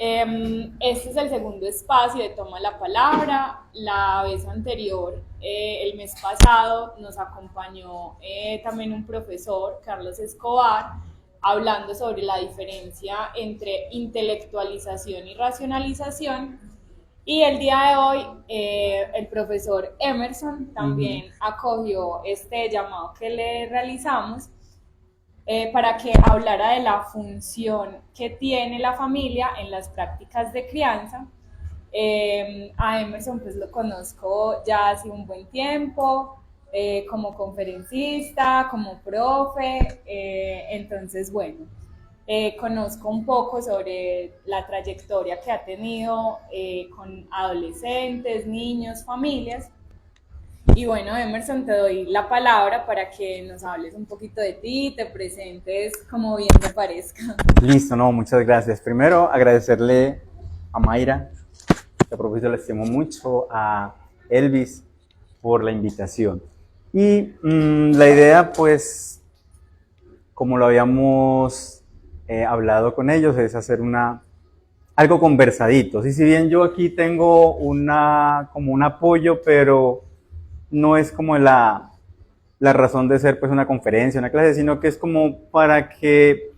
Este es el segundo espacio de Toma la Palabra. La vez anterior, el mes pasado, nos acompañó también un profesor, Carlos Escobar, hablando sobre la diferencia entre intelectualización y racionalización. Y el día de hoy, el profesor Emerson también acogió este llamado que le realizamos para que hablara de la función que tiene la familia en las prácticas de crianza. A Emerson pues lo conozco ya hace un buen tiempo, como conferencista, como profe, entonces bueno, conozco un poco sobre la trayectoria que ha tenido con adolescentes, niños, familias. Y bueno, Emerson, te doy la palabra para que nos hables un poquito de ti, te presentes como bien te parezca. Listo, no, muchas gracias. Primero, agradecerle a Mayra, que a propósito le estimo mucho, a Elvis por la invitación. Y la idea, pues, como lo habíamos hablado con ellos, es hacer algo conversadito. Y si bien yo aquí tengo como un apoyo, pero no es como la razón de ser pues una conferencia, una clase, sino que es como para que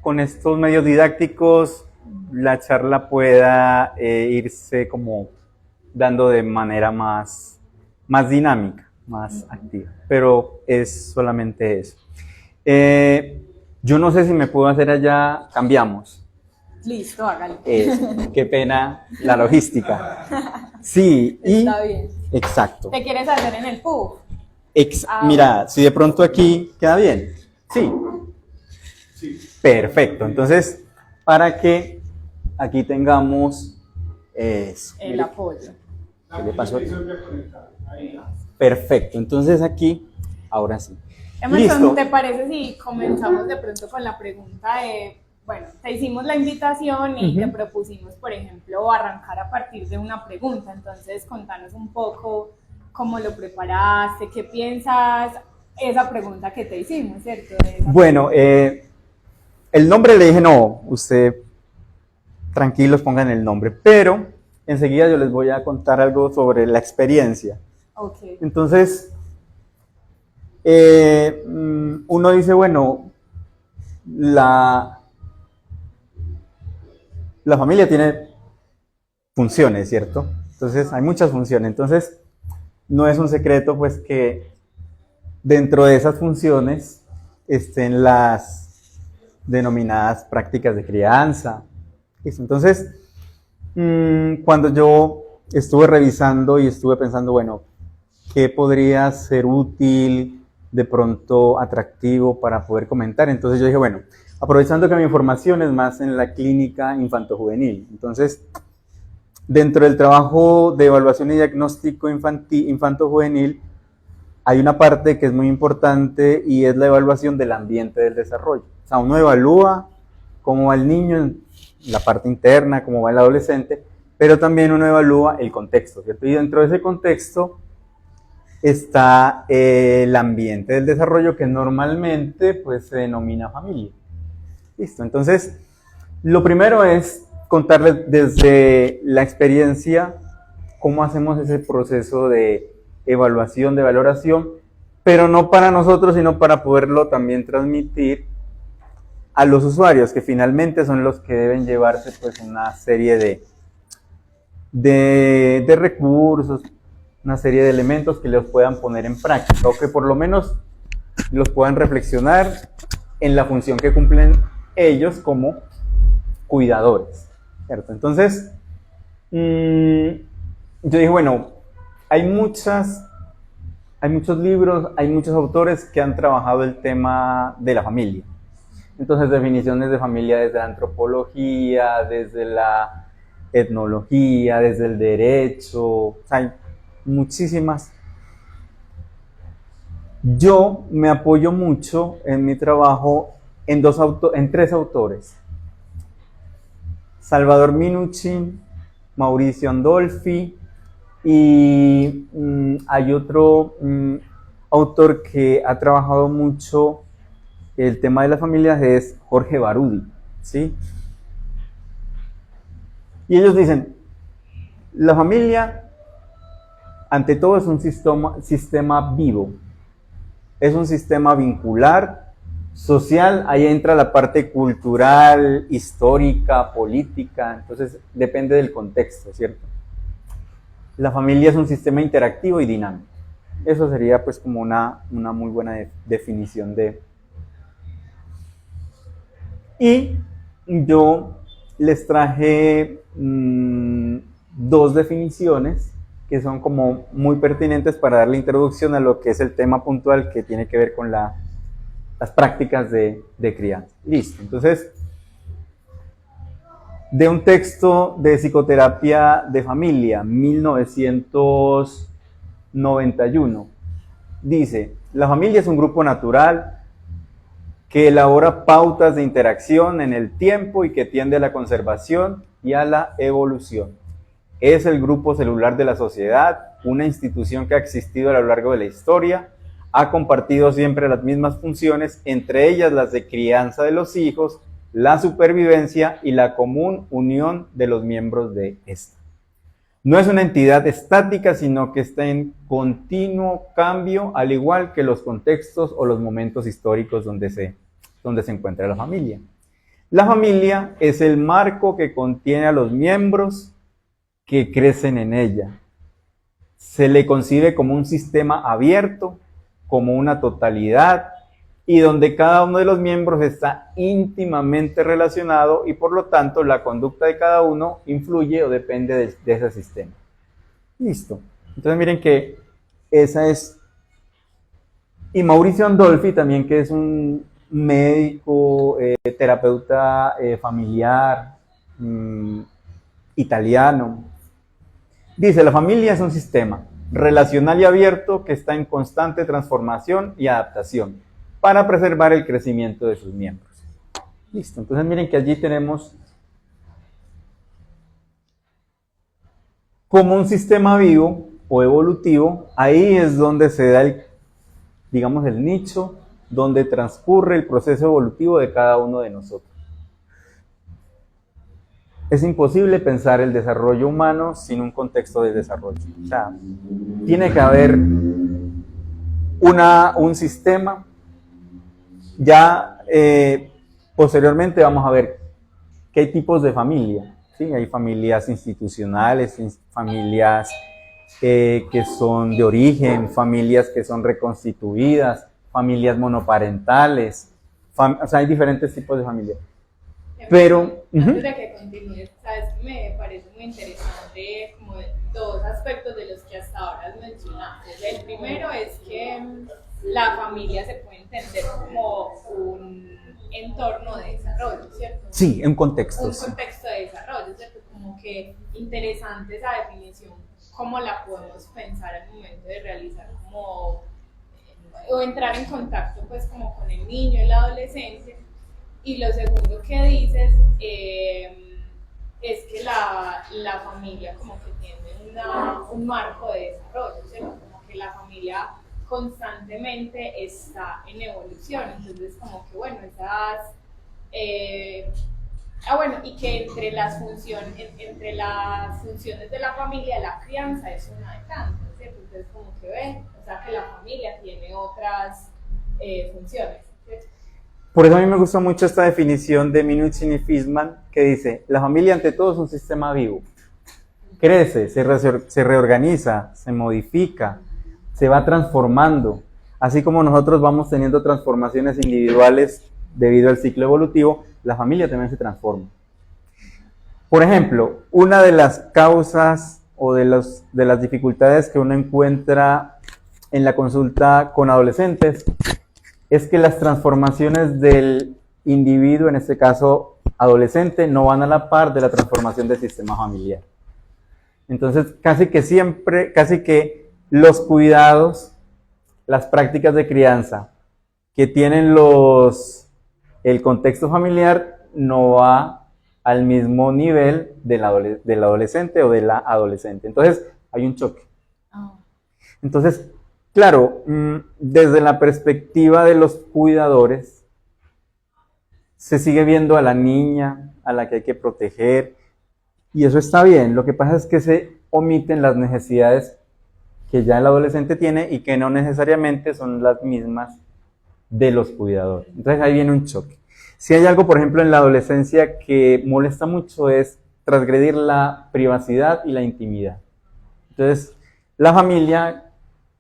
con estos medios didácticos la charla pueda irse como dando de manera más dinámica, más activa. Pero es solamente eso. Yo no sé si me puedo hacer allá, cambiamos. Listo, hágalo. Qué pena la logística. Sí, y... Está bien. Exacto. ¿Te quieres hacer en el pub? Mira, si de pronto aquí queda bien. Sí. Perfecto. Entonces, para que aquí tengamos eso. El apoyo. ¿Qué le pasó? Perfecto. Entonces aquí, ahora sí. Emerson, Listo. ¿te parece si comenzamos de pronto con la pregunta de, bueno, te hicimos la invitación y te propusimos, por ejemplo, arrancar a partir de una pregunta? Entonces, contanos un poco cómo lo preparaste, qué piensas, esa pregunta que te hicimos, ¿cierto? Bueno, el nombre le dije, no, usted tranquilos, pongan el nombre, pero enseguida yo les voy a contar algo sobre la experiencia. Okay. Entonces, uno dice, bueno, la familia tiene funciones, ¿cierto? Entonces, hay muchas funciones. Entonces, no es un secreto, pues, que dentro de esas funciones estén las denominadas prácticas de crianza. Entonces, cuando yo estuve revisando y estuve pensando, bueno, ¿qué podría ser útil, de pronto atractivo para poder comentar? Entonces yo dije, bueno, aprovechando que mi formación es más en la clínica infanto-juvenil, entonces dentro del trabajo de evaluación y diagnóstico infanto-juvenil hay una parte que es muy importante y es la evaluación del ambiente del desarrollo. O sea, uno evalúa cómo va el niño en la parte interna, cómo va el adolescente, pero también uno evalúa el contexto, ¿cierto? Y dentro de ese contexto está el ambiente del desarrollo, que normalmente pues se denomina familia. Listo, entonces lo primero es contarles desde la experiencia cómo hacemos ese proceso de evaluación, de valoración, pero no para nosotros, sino para poderlo también transmitir a los usuarios, que finalmente son los que deben llevarse pues una serie de recursos, una serie de elementos que los puedan poner en práctica o que por lo menos los puedan reflexionar en la función que cumplen ellos como cuidadores, ¿cierto? Entonces, yo dije, bueno, hay muchos libros, hay muchos autores que han trabajado el tema de la familia. Entonces, definiciones de familia desde la antropología, desde la etnología, desde el derecho, hay muchísimas. Yo me apoyo mucho en mi trabajo en tres autores: Salvador Minuchin, Mauricio Andolfi y hay otro autor que ha trabajado mucho el tema de las familias, es Jorge Barudi, ¿sí? Y ellos dicen, la familia, ante todo, es un sistema vivo, es un sistema vincular, social, ahí entra la parte cultural, histórica, política, entonces depende del contexto, ¿cierto? La familia es un sistema interactivo y dinámico. Eso sería pues como una muy buena definición de... Y yo les traje dos definiciones que son como muy pertinentes para darle introducción a lo que es el tema puntual que tiene que ver con las prácticas de crianza. Listo, entonces, de un texto de psicoterapia de familia, 1991, dice, la familia es un grupo natural que elabora pautas de interacción en el tiempo y que tiende a la conservación y a la evolución. Es el grupo celular de la sociedad, una institución que ha existido a lo largo de la historia, ha compartido siempre las mismas funciones, entre ellas las de crianza de los hijos, la supervivencia y la común unión de los miembros de esta. No es una entidad estática, sino que está en continuo cambio, al igual que los contextos o los momentos históricos donde se encuentra la familia. La familia es el marco que contiene a los miembros que crecen en ella. Se le concibe como un sistema abierto, como una totalidad, y donde cada uno de los miembros está íntimamente relacionado y por lo tanto la conducta de cada uno influye o depende de ese sistema. Listo. Entonces miren que esa es... Y Mauricio Andolfi también, que es un médico, terapeuta familiar, italiano, dice, la familia es un sistema relacional y abierto que está en constante transformación y adaptación para preservar el crecimiento de sus miembros. Listo, entonces miren que allí tenemos como un sistema vivo o evolutivo, ahí es donde se da el nicho, donde transcurre el proceso evolutivo de cada uno de nosotros. Es imposible pensar el desarrollo humano sin un contexto de desarrollo. O sea, tiene que haber un sistema. Ya posteriormente vamos a ver qué tipos de familia. ¿Sí? Hay familias institucionales, familias que son de origen, familias que son reconstituidas, familias monoparentales. O sea, hay diferentes tipos de familias. Pero antes de que continúes, sabes, me parece muy interesante como dos aspectos de los que hasta ahora has mencionado. El primero es que la familia se puede entender como un entorno de desarrollo, ¿cierto? Sí, un contexto. Un contexto de desarrollo, ¿cierto? Como que interesante esa definición, cómo la podemos pensar al momento de realizar como o entrar en contacto pues como con el niño, el adolescente. Y lo segundo que dices es que la familia como que tiene un marco de desarrollo, ¿cierto? Como que la familia constantemente está en evolución, entonces como que bueno, esas... y que entre las funciones de la familia, la crianza es una de tantas, ¿cierto? Entonces como que ven, o sea que la familia tiene otras funciones, ¿cierto? Por eso a mí me gusta mucho esta definición de Minuchin y Fishman, que dice, la familia ante todo es un sistema vivo. Crece, se reorganiza, se modifica, se va transformando. Así como nosotros vamos teniendo transformaciones individuales debido al ciclo evolutivo, la familia también se transforma. Por ejemplo, una de las causas o de las dificultades que uno encuentra en la consulta con adolescentes es que las transformaciones del individuo, en este caso adolescente, no van a la par de la transformación del sistema familiar. Entonces, casi que los cuidados, las prácticas de crianza que tienen el contexto familiar no va al mismo nivel del adolescente o de la adolescente. Entonces, hay un choque. Entonces, claro, desde la perspectiva de los cuidadores, se sigue viendo a la niña a la que hay que proteger, Y eso está bien. Lo que pasa es que se omiten las necesidades que ya el adolescente tiene y que no necesariamente son las mismas de los cuidadores. Entonces ahí viene un choque. Si hay algo, por ejemplo, en la adolescencia que molesta mucho es transgredir la privacidad y la intimidad. Entonces, la familia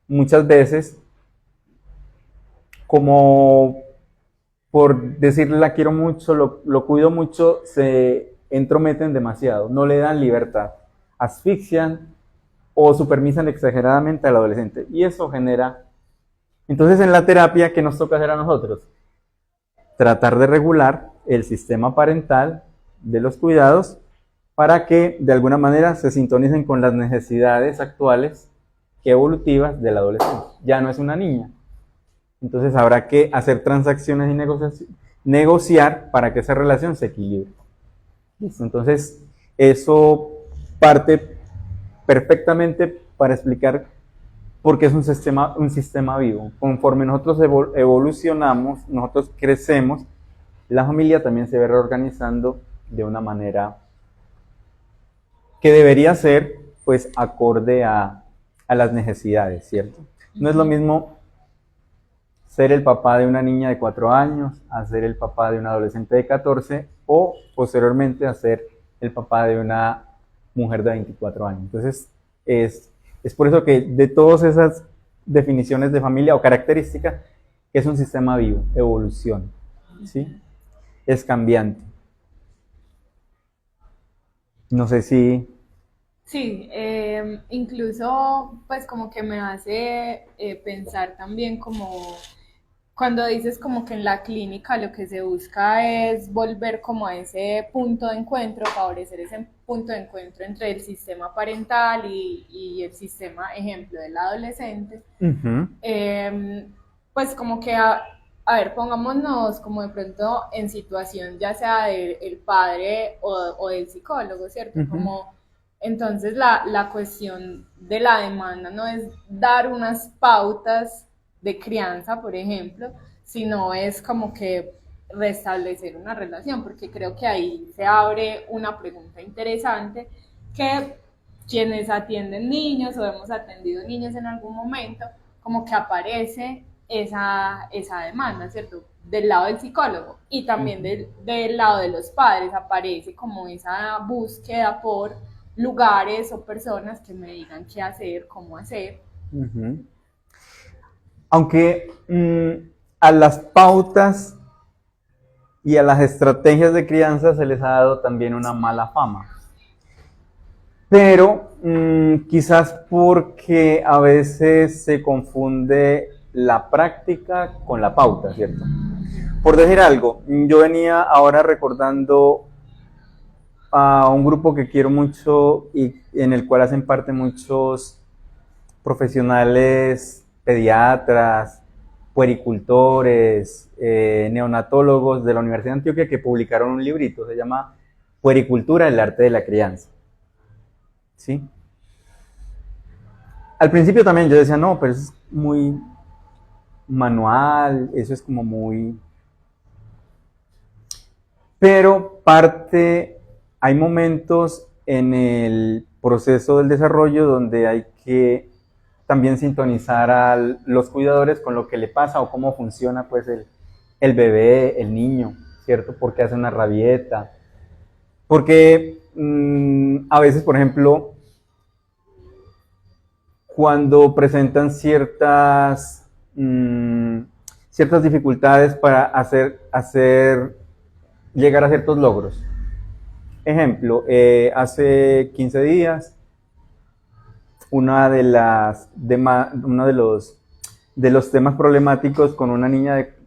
muchas veces, como por decirle la quiero mucho, lo cuido mucho, se entrometen demasiado, no le dan libertad, asfixian o supervisan exageradamente al adolescente. Y eso genera... Entonces, en la terapia, ¿qué nos toca hacer a nosotros? Tratar de regular el sistema parental de los cuidados para que de alguna manera se sintonicen con las necesidades actuales evolutivas del adolescente. Ya no es una niña. Entonces habrá que hacer transacciones y negociar para que esa relación se equilibre. ¿Listo? Entonces, eso parte perfectamente para explicar por qué es un sistema vivo. Conforme nosotros evolucionamos, nosotros crecemos, la familia también se ve reorganizando de una manera que debería ser, pues, acorde a las necesidades, ¿cierto? No es lo mismo ser el papá de una niña de 4 años, a ser el papá de un adolescente de 14 o posteriormente a ser el papá de una mujer de 24 años. Entonces, es por eso que de todas esas definiciones de familia o características, es un sistema vivo, evolución, ¿sí? Es cambiante. No sé si... Sí, incluso pues como que me hace pensar también como cuando dices como que en la clínica lo que se busca es volver como a ese punto de encuentro, favorecer ese punto de encuentro entre el sistema parental y el sistema, ejemplo, del adolescente. Pues como que, a ver, pongámonos como de pronto en situación ya sea del padre o del psicólogo, ¿cierto? Como entonces la cuestión de la demanda no es dar unas pautas de crianza, por ejemplo, sino es como que restablecer una relación, porque creo que ahí se abre una pregunta interesante que quienes atienden niños o hemos atendido niños en algún momento, como que aparece esa demanda, ¿cierto? Del lado del psicólogo y también del lado de los padres aparece como esa búsqueda por lugares o personas que me digan qué hacer, cómo hacer. Aunque a las pautas y a las estrategias de crianza se les ha dado también una mala fama. Pero quizás porque a veces se confunde la práctica con la pauta, ¿cierto? Por decir algo, yo venía ahora recordando a un grupo que quiero mucho y en el cual hacen parte muchos profesionales, pediatras, puericultores, neonatólogos de la Universidad de Antioquia que publicaron un librito, se llama Puericultura, el arte de la crianza. ¿Sí? Al principio también yo decía, no, pero eso es muy manual, eso es como muy... Pero hay momentos en el proceso del desarrollo donde hay que también sintonizar a los cuidadores con lo que le pasa o cómo funciona pues el bebé, el niño, ¿cierto? Porque hace una rabieta. Porque a veces, por ejemplo, cuando presentan ciertas dificultades para llegar a ciertos logros. Ejemplo, hace 15 días, uno de los temas problemáticos con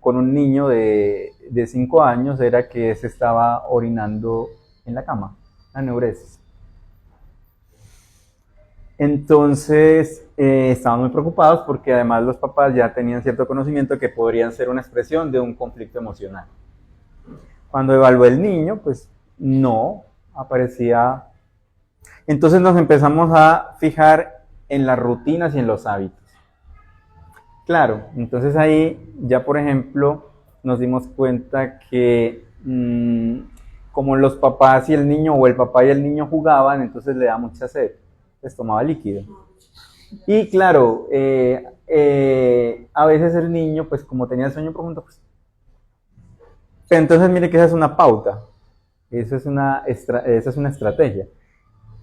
con un niño de 5 años era que se estaba orinando en la cama, la enuresis. Entonces, estaban muy preocupados porque además los papás ya tenían cierto conocimiento que podrían ser una expresión de un conflicto emocional. Cuando evalué el niño, pues no aparecía. Entonces nos empezamos a fijar en las rutinas y en los hábitos. Claro, entonces ahí ya por ejemplo nos dimos cuenta que como los papás y el niño, o el papá y el niño jugaban, entonces le da mucha sed, pues tomaba líquido. Y claro, a veces el niño, pues como tenía el sueño profundo, pues... Entonces mire que esa es una pauta, esa es una estrategia.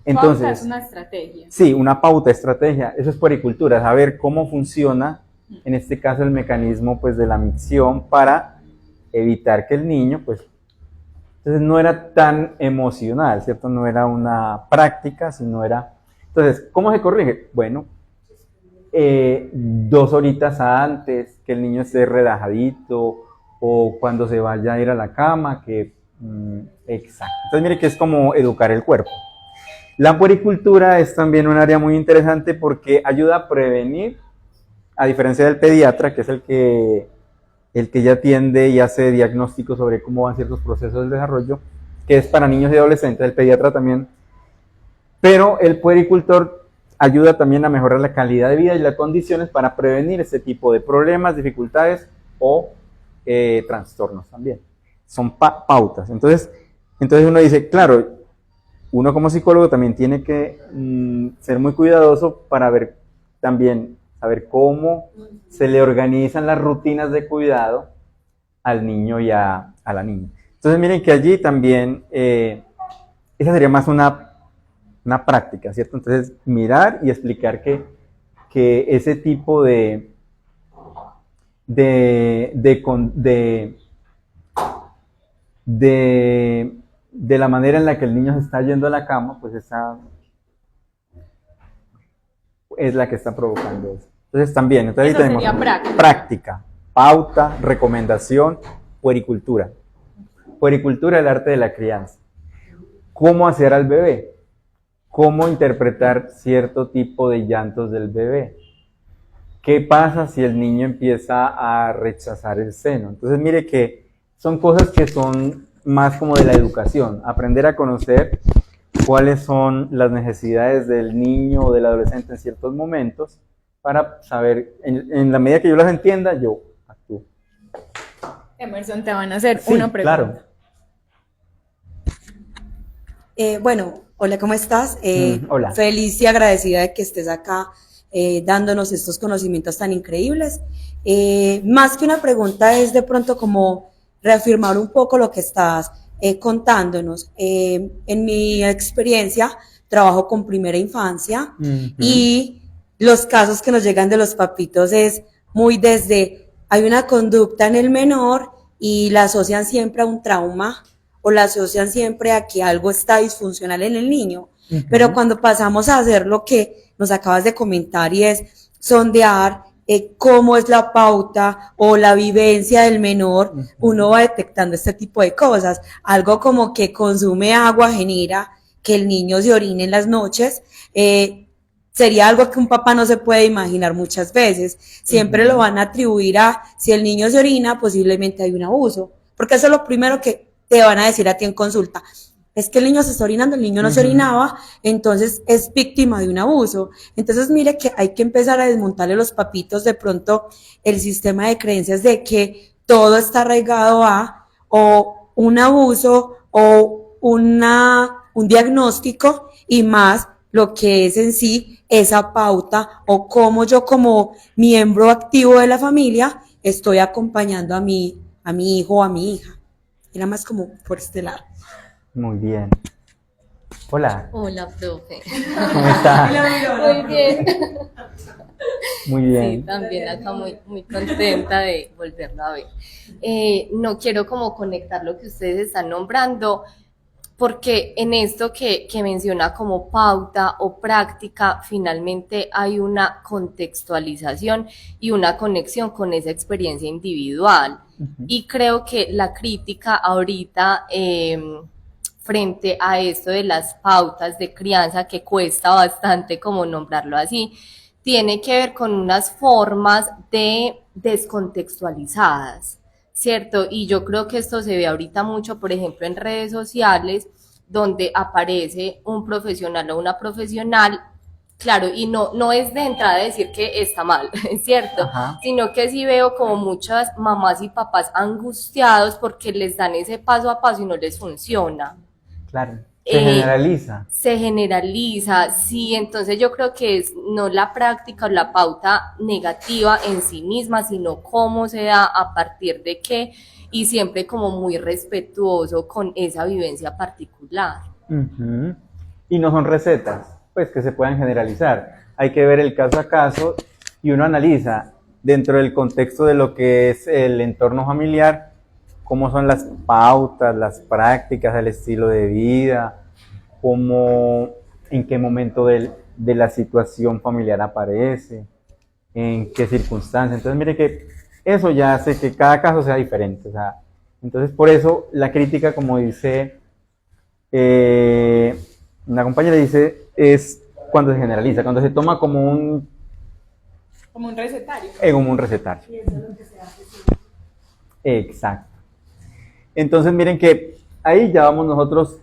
Entonces, pauta es una estrategia. Sí, una pauta, estrategia, eso es puericultura, saber cómo funciona, en este caso, el mecanismo pues de la micción para evitar que el niño, pues, entonces no era tan emocional, ¿cierto? No era una práctica, sino era... Entonces, ¿cómo se corrige? Bueno, 2 horitas antes, que el niño esté relajadito, o cuando se vaya a ir a la cama, que... exacto. Entonces, mire que es como educar el cuerpo. La puericultura es también un área muy interesante porque ayuda a prevenir, a diferencia del pediatra, que es el que ya atiende y hace diagnósticos sobre cómo van ciertos procesos del desarrollo, que es para niños y adolescentes, el pediatra también. Pero el puericultor ayuda también a mejorar la calidad de vida y las condiciones para prevenir este tipo de problemas, dificultades o trastornos también. Son pautas. Entonces uno dice, claro, uno como psicólogo también tiene que ser muy cuidadoso para ver también, saber cómo se le organizan las rutinas de cuidado al niño y a la niña. Entonces miren que allí también, esa sería más una práctica, ¿cierto? Entonces mirar y explicar que ese tipo de la manera en la que el niño se está yendo a la cama, pues esa es la que está provocando eso. Entonces también, entonces eso ahí tenemos sería práctica, pauta, recomendación, puericultura. Puericultura, el arte de la crianza. ¿Cómo hacer al bebé? ¿Cómo interpretar cierto tipo de llantos del bebé? ¿Qué pasa si el niño empieza a rechazar el seno? Entonces mire que son cosas que son más como de la educación, aprender a conocer cuáles son las necesidades del niño o del adolescente en ciertos momentos para saber, en la medida que yo las entienda, yo actúo. Emerson, te van a hacer una pregunta. Claro. Bueno, hola, ¿cómo estás? Hola. Feliz y agradecida de que estés acá dándonos estos conocimientos tan increíbles. Más que una pregunta es de pronto como reafirmar un poco lo que estás contándonos. En mi experiencia, trabajo con primera infancia y los casos que nos llegan de los papitos es muy desde, hay una conducta en el menor y la asocian siempre a un trauma o la asocian siempre a que algo está disfuncional en el niño. Pero cuando pasamos a hacer lo que nos acabas de comentar y es sondear cómo es la pauta o la vivencia del menor, uno va detectando este tipo de cosas. Algo como que consume agua genera que el niño se orine en las noches, sería algo que un papá no se puede imaginar muchas veces. Siempre lo van a atribuir a, si el niño se orina, posiblemente hay un abuso, porque eso es lo primero que te van a decir a ti en consulta. Es que el niño se está orinando, el niño no se orinaba, entonces es víctima de un abuso. Entonces mire que hay que empezar a desmontarle los papitos de pronto el sistema de creencias de que todo está arraigado a o un abuso o un diagnóstico y más lo que es en sí esa pauta o cómo yo como miembro activo de la familia estoy acompañando a mi hijo o a mi hija. Era más como por este lado. Muy bien. Hola. Hola, profe. ¿Cómo está? Muy bien. Muy bien. Sí, también acá muy contenta de volverlo a ver. No quiero como conectar lo que ustedes están nombrando, porque en esto que menciona como pauta o práctica, finalmente hay una contextualización y una conexión con esa experiencia individual. Y creo que la crítica ahorita frente a esto de las pautas de crianza, que cuesta bastante como nombrarlo así, tiene que ver con unas formas de descontextualizadas, ¿cierto? Y yo creo que esto se ve ahorita mucho, por ejemplo, en redes sociales, donde aparece un profesional o una profesional Claro, y no es de entrada decir que está mal, es cierto, Ajá, sino que sí veo como muchas mamás y papás angustiados porque les dan ese paso a paso y no les funciona. claro. Se Eh, generaliza. Se generaliza, sí, entonces yo creo que es no la práctica o la pauta negativa en sí misma, sino cómo se da, a partir de qué, y siempre como muy respetuoso con esa vivencia particular. Ujú. Y no son recetas, pues que se puedan generalizar. Hay que ver el caso a caso y uno analiza dentro del contexto de lo que es el entorno familiar, cómo son las pautas, las prácticas, el estilo de vida, cómo, en qué momento de la situación familiar aparece, en qué circunstancia. Entonces, mire que eso ya hace que cada caso sea diferente. O sea, entonces, por eso la crítica, como dice una compañera, dice, es cuando se generaliza, cuando se toma Como un recetario. como un recetario. Exacto. Entonces, miren que ahí ya vamos nosotros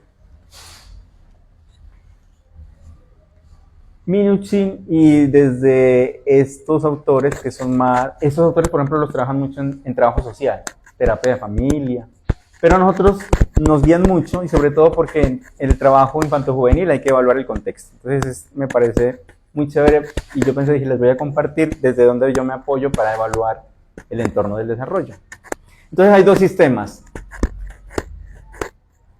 Minuchin y desde estos autores que son más, estos autores por ejemplo los trabajan mucho en trabajo social, terapia de familia, pero a nosotros nos guían mucho y sobre todo porque en el trabajo infanto-juvenil hay que evaluar el contexto. Entonces me parece muy chévere y yo pensé, dije, les voy a compartir desde donde yo me apoyo para evaluar el entorno del desarrollo. Entonces hay dos sistemas.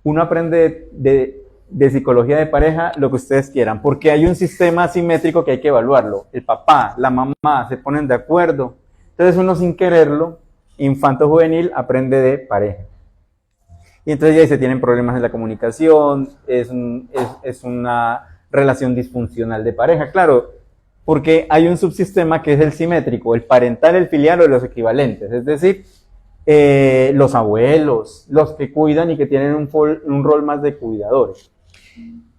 Uno aprende de psicología de pareja lo que ustedes quieran, porque hay un sistema asimétrico que hay que evaluarlo. El papá, la mamá se ponen de acuerdo. Entonces uno sin quererlo, infanto juvenil, aprende de pareja. Y entonces ya se tienen problemas en la comunicación, es una relación disfuncional de pareja, claro, porque hay un subsistema que es el simétrico, el parental, el filial o los equivalentes, es decir, los abuelos, los que cuidan y que tienen un rol más de cuidadores.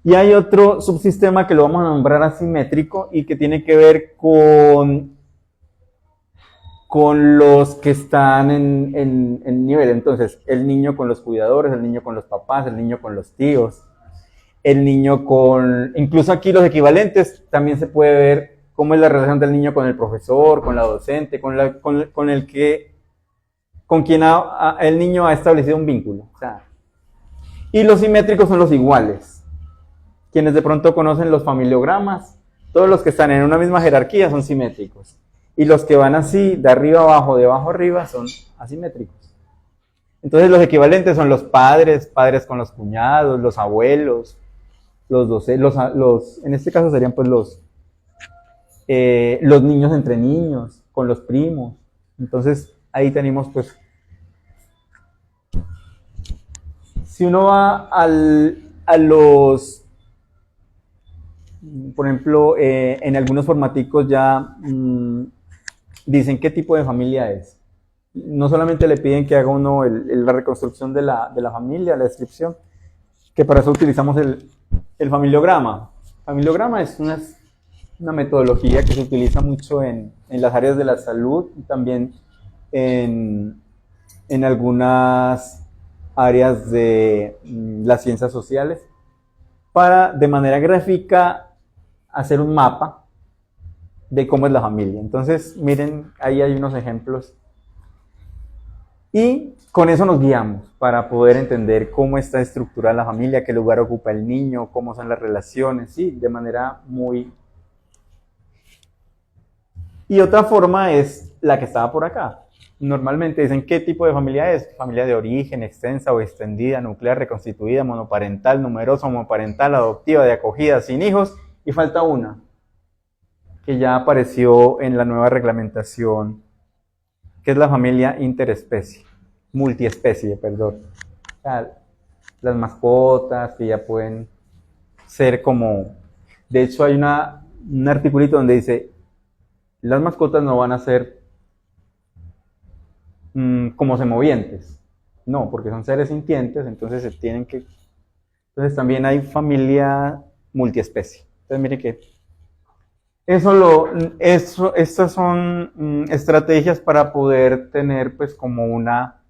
Y hay otro subsistema que lo vamos a nombrar asimétrico y que tiene que ver con los que están en nivel. Entonces, el niño con los cuidadores, el niño con los papás, el niño con los tíos, el niño con... Incluso aquí los equivalentes también se puede ver cómo es la relación del niño con el profesor, con la docente, con el que... con quien el niño ha establecido un vínculo. O sea, y los simétricos son los iguales. Quienes de pronto conocen los familiogramas, todos los que están en una misma jerarquía son simétricos. Y los que van así, de arriba abajo, de abajo arriba, son asimétricos. Entonces los equivalentes son los padres, padres con los cuñados, los abuelos, los docentes, en este caso serían pues los niños entre niños, con los primos. Entonces ahí tenemos pues, si uno va a los, por ejemplo, en algunos formaticos ya dicen qué tipo de familia es. No solamente le piden que haga uno la reconstrucción de la familia, la descripción, que para eso utilizamos el familiograma. Familiograma es una metodología que se utiliza mucho en las áreas de la salud y también en algunas áreas de las ciencias sociales para de manera gráfica hacer un mapa de cómo es la familia. Entonces, miren, ahí hay unos ejemplos. Y con eso nos guiamos para poder entender cómo está estructurada la familia, qué lugar ocupa el niño, cómo son las relaciones, sí, de manera muy... Y otra forma es la que estaba por acá. Normalmente dicen qué tipo de familia es. Familia de origen, extensa o extendida, nuclear, reconstituida, monoparental, numerosa, homoparental, adoptiva, de acogida, sin hijos. Y falta una, que ya apareció en la nueva reglamentación, que es la familia interespecie, multiespecie, perdón. O sea, las mascotas que ya pueden ser como... De hecho hay un articulito donde dice, las mascotas no van a ser como semovientes. No, porque son seres sintientes, entonces se tienen que... Entonces también hay familia multiespecie. Entonces mire que estas son estrategias para poder tener pues como una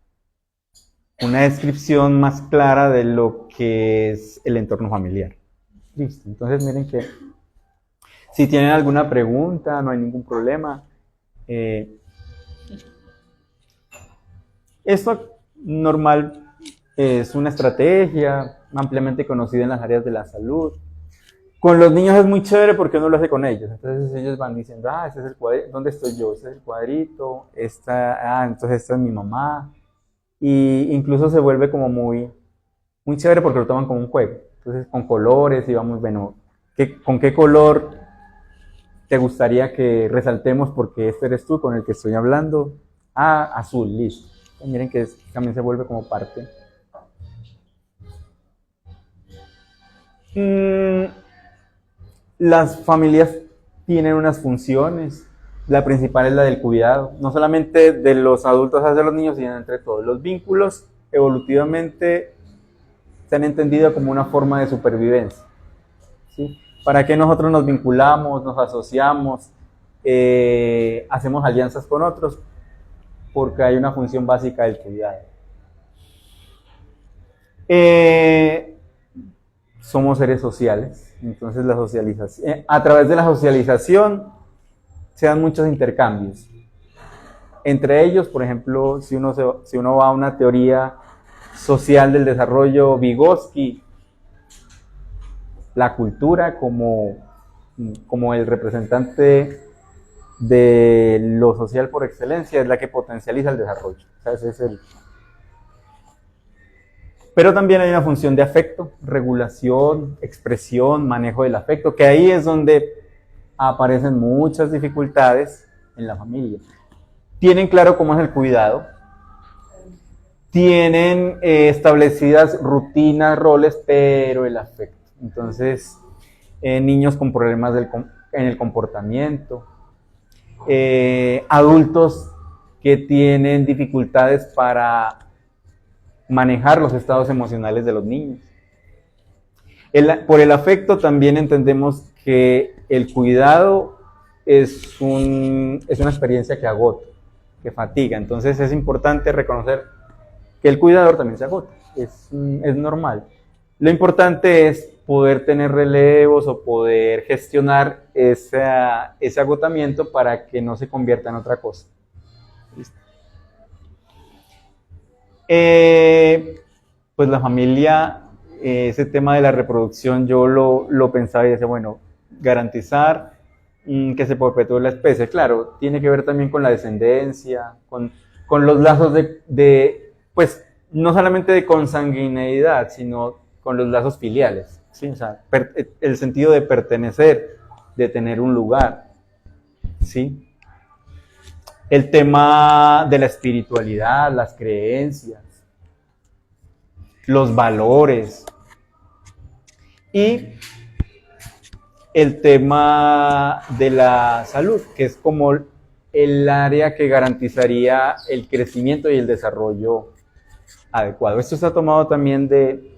descripción más clara de lo que es el entorno familiar. Listo, entonces miren que Si tienen alguna pregunta, no hay ningún problema. Esto normal es una estrategia ampliamente conocida en las áreas de la salud. Con los niños es muy chévere porque uno lo hace con ellos. Entonces ellos van diciendo, este es el cuadrito, ¿dónde estoy yo? Este es el cuadrito, entonces esta es mi mamá. Y incluso se vuelve como muy chévere porque lo toman como un juego. Entonces con colores y vamos, bueno, ¿con qué color te gustaría que resaltemos porque este eres tú con el que estoy hablando? Azul, listo. Miren que también se vuelve como parte. Las familias tienen unas funciones. La principal es la del cuidado, no solamente de los adultos hacia los niños, sino entre todos. Los vínculos evolutivamente se han entendido como una forma de supervivencia, ¿sí? ¿Para qué nosotros nos vinculamos, nos asociamos, hacemos alianzas con otros? Porque hay una función básica del cuidado. Somos seres sociales, entonces la socialización, a través de la socialización se dan muchos intercambios. Entre ellos, por ejemplo, si uno va a una teoría social del desarrollo Vygotsky, la cultura como el representante de lo social por excelencia es la que potencializa el desarrollo. O sea, ese es Pero también hay una función de afecto, regulación, expresión, manejo del afecto, que ahí es donde aparecen muchas dificultades en la familia. Tienen claro cómo es el cuidado, tienen establecidas rutinas, roles, pero el afecto. Entonces, niños con problemas en el comportamiento, adultos que tienen dificultades para manejar los estados emocionales de los niños. Por el afecto también entendemos que el cuidado es una experiencia que agota, que fatiga. Entonces es importante reconocer que el cuidador también se agota, es normal. Lo importante es poder tener relevos o poder gestionar ese agotamiento para que no se convierta en otra cosa. ¿Listo? Pues la familia, ese tema de la reproducción yo lo pensaba y decía, bueno, garantizar que se perpetúe la especie. Claro, tiene que ver también con la descendencia, con los lazos pues no solamente de consanguineidad, sino con los lazos filiales, ¿sí? O sea, el sentido de pertenecer, de tener un lugar, ¿sí? El tema de la espiritualidad, las creencias, los valores y el tema de la salud, que es como el área que garantizaría el crecimiento y el desarrollo adecuado. Esto está tomado también de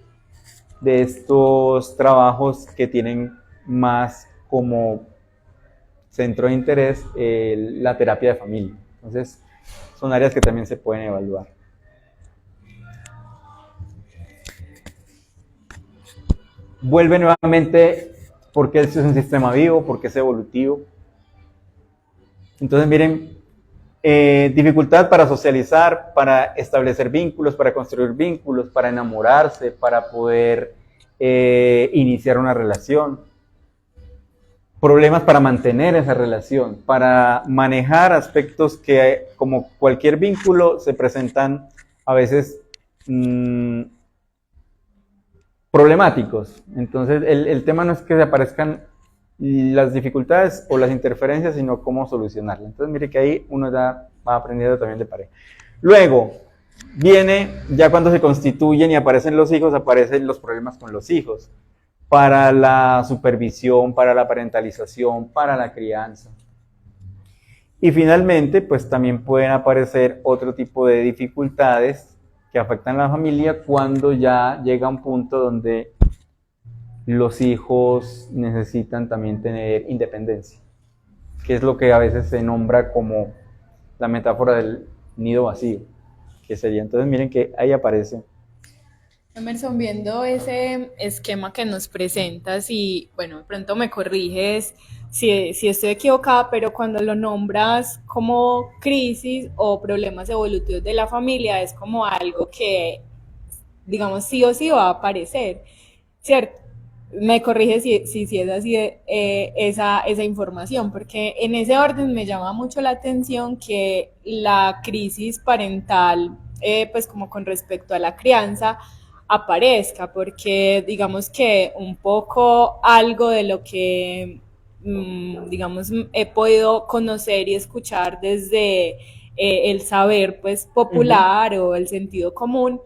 estos trabajos que tienen más como centro de interés la terapia de familia. Entonces, son áreas que también se pueden evaluar. Vuelve nuevamente porque esto es un sistema vivo, porque es evolutivo. Entonces, miren, dificultad para socializar, para establecer vínculos, para construir vínculos, para enamorarse, para poder iniciar una relación. Problemas para mantener esa relación, para manejar aspectos que, como cualquier vínculo, se presentan a veces problemáticos. Entonces, el tema no es que aparezcan las dificultades o las interferencias, sino cómo solucionarlas. Entonces, mire que ahí uno ya va aprendiendo también de pareja. Luego, viene, ya cuando se constituyen y aparecen los hijos, aparecen los problemas con los hijos, para la supervisión, para la parentalización, para la crianza. Y finalmente, pues también pueden aparecer otro tipo de dificultades que afectan a la familia cuando ya llega un punto donde los hijos necesitan también tener independencia, que es lo que a veces se nombra como la metáfora del nido vacío, que sería, entonces miren que ahí aparece. Emerson, viendo ese esquema que nos presentas y, bueno, de pronto me corriges si estoy equivocada, pero cuando lo nombras como crisis o problemas evolutivos de la familia, es como algo que, digamos, sí o sí va a aparecer, ¿cierto? Me corrige si es así esa información, porque en ese orden me llama mucho la atención que la crisis parental, pues como con respecto a la crianza, aparezca, porque digamos que un poco algo de lo que, digamos, he podido conocer y escuchar desde el saber pues popular o el sentido común,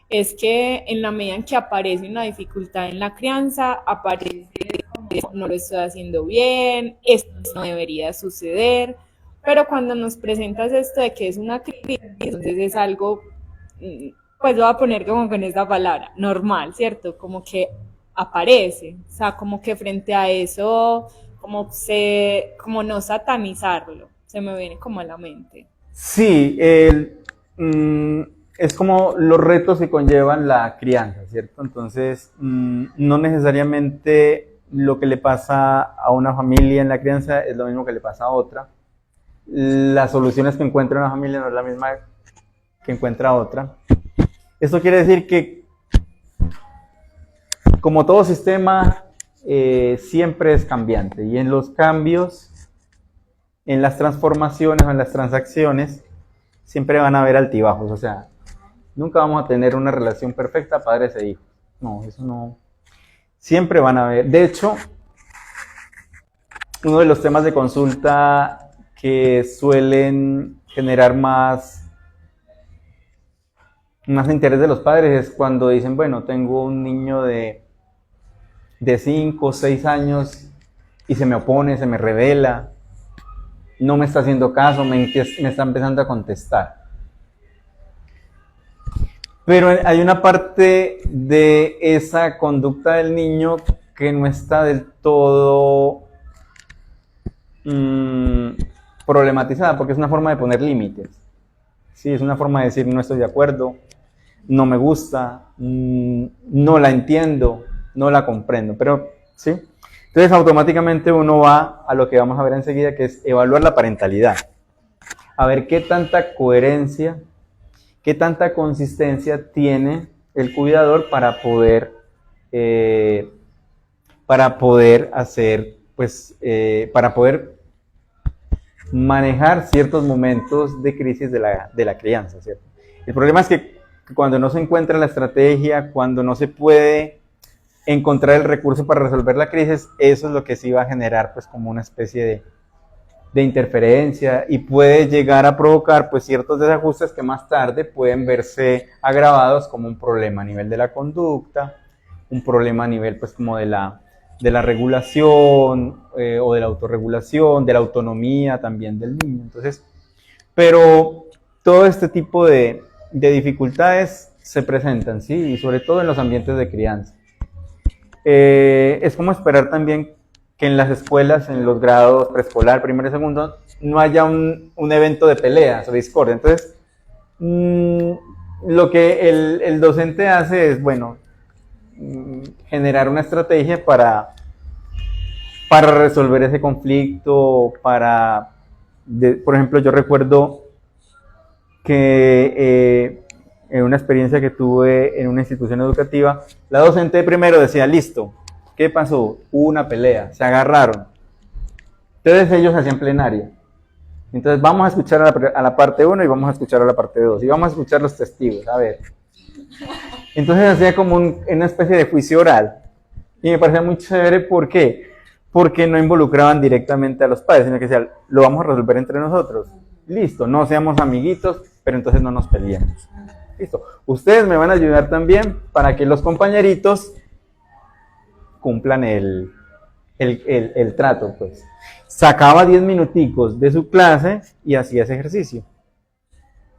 es que en la medida en que aparece una dificultad en la crianza, aparece como, no lo estoy haciendo bien, esto no debería suceder, pero cuando nos presentas esto de que es una crisis, entonces es algo, pues lo voy a poner como con esta palabra, normal, ¿cierto? Como que aparece, o sea, como que frente a eso, como no satanizarlo, se me viene como a la mente. Sí, es como los retos que conllevan la crianza, ¿cierto? Entonces, no necesariamente lo que le pasa a una familia en la crianza es lo mismo que le pasa a otra. Las soluciones que encuentra una familia no es la misma que encuentra otra. Esto quiere decir que, como todo sistema, siempre es cambiante, y en los cambios, en las transformaciones o en las transacciones, siempre van a haber altibajos. O sea, nunca vamos a tener una relación perfecta padres e hijos. No, eso no. Siempre van a haber. De hecho, uno de los temas de consulta que suelen generar más interés de los padres es cuando dicen, bueno, tengo un niño de 5 o 6 años y se me opone, se me revela, no me está haciendo caso, me está empezando a contestar. Pero hay una parte de esa conducta del niño que no está del todo problematizada, porque es una forma de poner límites. Sí, es una forma de decir no estoy de acuerdo, no me gusta, no la entiendo, no la comprendo, pero sí. Entonces automáticamente uno va a lo que vamos a ver enseguida, que es evaluar la parentalidad. A ver qué tanta coherencia, qué tanta consistencia tiene el cuidador para poder hacer, pues, para poder manejar ciertos momentos de crisis de la crianza, ¿cierto? El problema es que cuando no se encuentra la estrategia, cuando no se puede encontrar el recurso para resolver la crisis, eso es lo que sí va a generar pues como una especie de interferencia, y puede llegar a provocar pues ciertos desajustes que más tarde pueden verse agravados como un problema a nivel de la conducta, un problema a nivel pues como de la regulación o de la autorregulación, de la autonomía también del niño. Entonces, pero todo este tipo de dificultades se presentan, ¿sí? Y sobre todo en los ambientes de crianza. Es como esperar también que en las escuelas, en los grados preescolar, primero y segundo, no haya un evento de peleas o discordia. Entonces, lo que el docente hace es, bueno, generar una estrategia para resolver ese conflicto, por ejemplo, yo recuerdo que en una experiencia que tuve en una institución educativa, la docente de primero decía, listo, ¿qué pasó? Hubo una pelea, se agarraron. Entonces ellos hacían plenaria. Entonces vamos a escuchar a la parte 1 y vamos a escuchar a la parte 2 y vamos a escuchar los testigos, a ver. Entonces hacía como una especie de juicio oral, y me parecía muy chévere. ¿Por qué? Porque no involucraban directamente a los padres, sino que decían, lo vamos a resolver entre nosotros. Listo, no seamos amiguitos, pero entonces no nos peleemos. Listo, ustedes me van a ayudar también para que los compañeritos cumplan el trato, pues. Sacaba 10 minuticos de su clase y hacía ese ejercicio.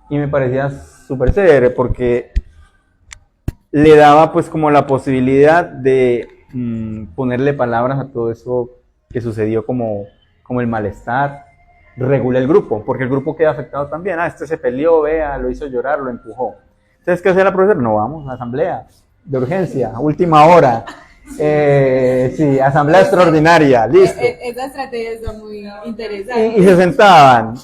Y me parecía súper chévere porque le daba pues como la posibilidad de ponerle palabras a todo eso que sucedió como el malestar. Regula el grupo, porque el grupo queda afectado también. Este se peleó, vea, lo hizo llorar, lo empujó. Entonces, ¿qué hace la profesora? No, vamos a asamblea de urgencia, a última hora. Sí, asamblea extraordinaria, listo. Esa estrategia está muy interesante. Y se sentaban.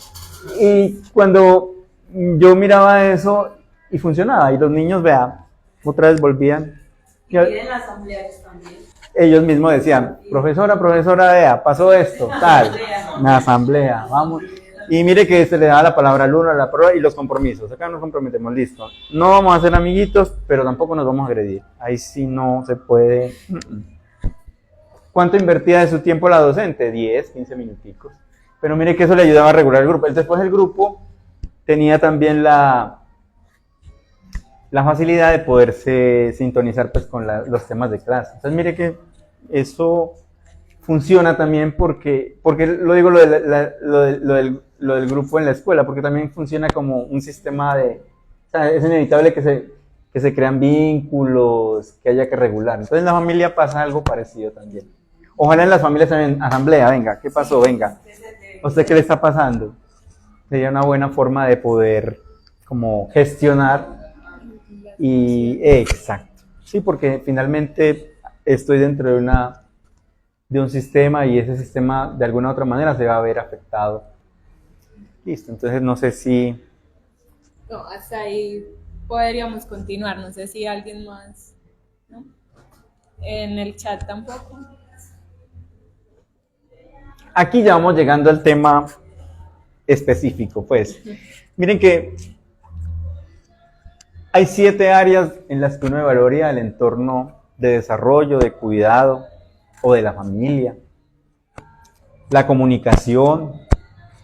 Y cuando yo miraba eso y funcionaba, y los niños, vea, otra vez volvían. Y en la asamblea también. Ellos mismos decían, profesora, vea, pasó esto, tal, la asamblea, vamos. Y mire que se le da la palabra al uno, a la prueba y los compromisos. Acá nos comprometemos, listo. No vamos a ser amiguitos, pero tampoco nos vamos a agredir. Ahí sí no se puede. ¿Cuánto invertía de su tiempo la docente? 10, 15 minuticos. Pero mire que eso le ayudaba a regular el grupo. Después el grupo tenía también la facilidad de poderse sintonizar pues con los temas de clase. Entonces mire que eso funciona también porque lo digo lo del grupo en la escuela, porque también funciona como un sistema de, o sea, es inevitable que se crean vínculos, que haya que regular. Entonces en la familia pasa algo parecido también. Ojalá en las familias también, asamblea, venga, ¿qué pasó? Venga, ¿a usted qué le está pasando? Sería una buena forma de poder como gestionar y exacto. Sí, porque finalmente estoy dentro de un sistema y ese sistema de alguna u otra manera se va a ver afectado. Listo, entonces no sé si... No, hasta ahí podríamos continuar, no sé si alguien más, ¿no? En el chat tampoco. Aquí ya vamos llegando al tema específico, pues. Miren que hay 7 áreas en las que uno evaluaría el entorno de desarrollo, de cuidado o de la familia. La comunicación,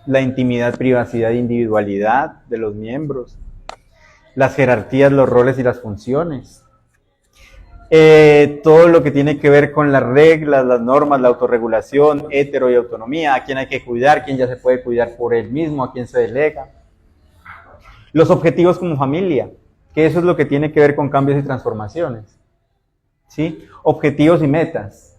la intimidad, privacidad e individualidad de los miembros, las jerarquías, los roles y las funciones. Todo lo que tiene que ver con las reglas, las normas, la autorregulación, hetero y autonomía, a quién hay que cuidar, quién ya se puede cuidar por él mismo, a quién se delega. Los objetivos como familia, que eso es lo que tiene que ver con cambios y transformaciones. ¿Sí? Objetivos y metas.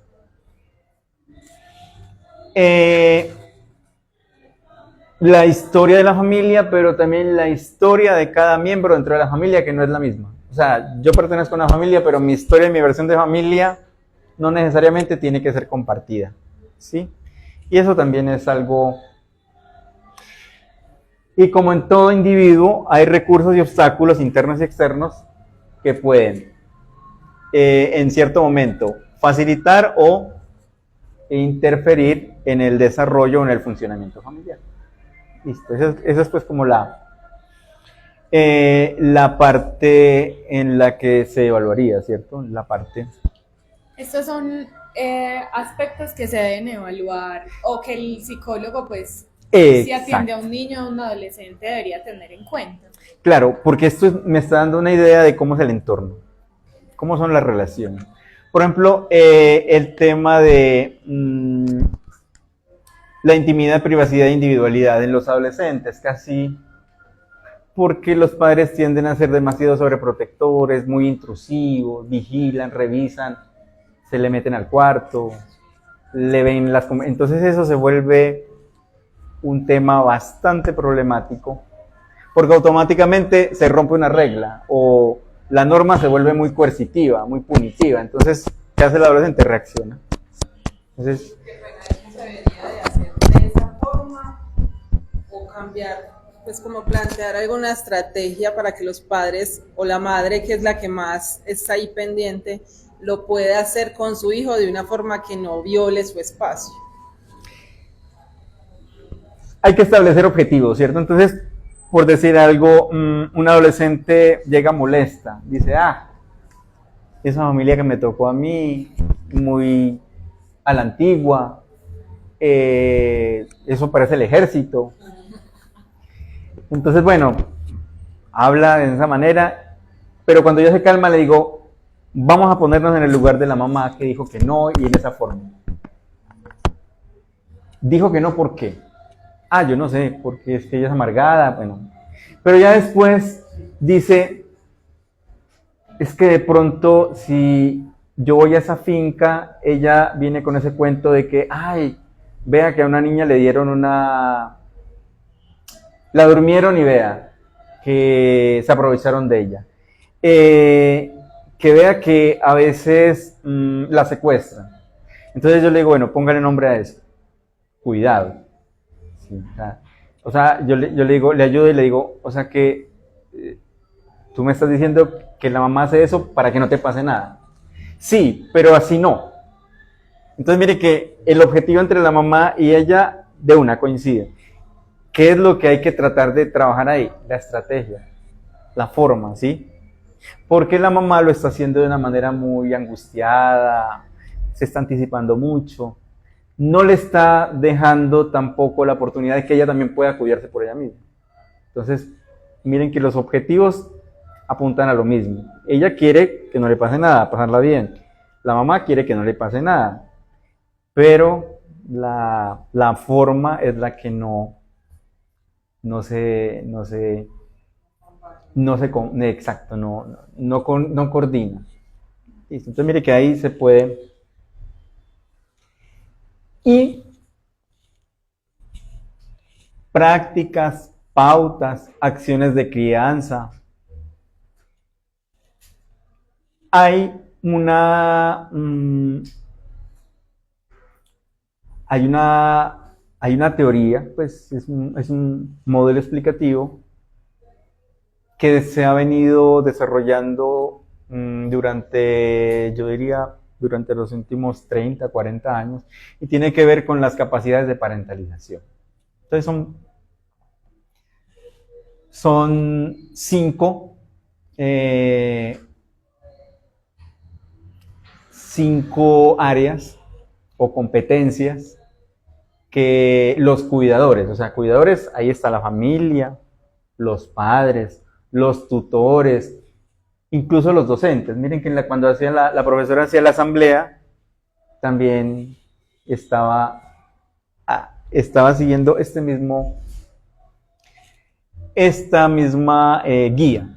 La historia de la familia, pero también la historia de cada miembro dentro de la familia, que no es la misma. O sea, yo pertenezco a una familia, pero mi historia y mi versión de familia no necesariamente tiene que ser compartida, ¿sí? Y eso también es algo... Y como en todo individuo, hay recursos y obstáculos internos y externos que pueden, en cierto momento, facilitar o interferir en el desarrollo o en el funcionamiento familiar. Listo, esa es pues como la parte en la que se evaluaría, ¿cierto? La parte... Estos son aspectos que se deben evaluar o que el psicólogo, pues, si atiende a un niño o a un adolescente, debería tener en cuenta. Claro, porque esto me está dando una idea de cómo es el entorno, cómo son las relaciones. Por ejemplo, el tema de la intimidad, privacidad e individualidad en los adolescentes, casi porque los padres tienden a ser demasiado sobreprotectores, muy intrusivos, vigilan, revisan, se le meten al cuarto, le ven las... Entonces eso se vuelve un tema bastante problemático, porque automáticamente se rompe una regla o la norma se vuelve muy coercitiva, muy punitiva. Entonces, ¿qué hace el adolescente? Reacciona. Entonces, ¿Se debería de hacer de esa forma o cambiar, pues como plantear alguna estrategia para que los padres o la madre, que es la que más está ahí pendiente, lo pueda hacer con su hijo de una forma que no viole su espacio? hay que establecer objetivos, ¿cierto? Entonces, por decir algo, un adolescente llega molesta, dice, esa familia que me tocó a mí, muy a la antigua, eso parece el ejército. Entonces, bueno, habla de esa manera, pero cuando ya se calma le digo, vamos a ponernos en el lugar de la mamá que dijo que no y en esa forma. Dijo que no, ¿por qué? Yo no sé, porque es que ella es amargada, bueno. Pero ya después dice, es que de pronto si yo voy a esa finca, ella viene con ese cuento de que, vea que a una niña le dieron la durmieron y vea, que se aprovecharon de ella. Que que vea que a veces la secuestran. Entonces yo le digo, bueno, póngale nombre a eso. Cuidado. Sí, o sea, yo le digo, le ayudo y le digo, o sea que tú me estás diciendo que la mamá hace eso para que no te pase nada. Sí, pero así no. Entonces mire que el objetivo entre la mamá y ella de una coincide. ¿Qué es lo que hay que tratar de trabajar ahí? La estrategia, la forma, ¿sí? Porque la mamá lo está haciendo de una manera muy angustiada, se está anticipando mucho, no le está dejando tampoco la oportunidad de que ella también pueda cuidarse por ella misma. Entonces, miren que los objetivos apuntan a lo mismo. Ella quiere que no le pase nada, pasarla bien. La mamá quiere que no le pase nada, pero la forma es la que no exacto, no coordina. Listo. Entonces mire que ahí se puede. Y prácticas, pautas, acciones de crianza. Hay una teoría, pues es un modelo explicativo que se ha venido desarrollando yo diría, durante los últimos 30, 40 años, y tiene que ver con las capacidades de parentalización. Entonces son 5 áreas o competencias que los cuidadores, o sea, cuidadores, ahí está la familia, los padres, los tutores, incluso los docentes. Miren que cuando hacía la profesora hacía la asamblea, también estaba siguiendo esta misma guía.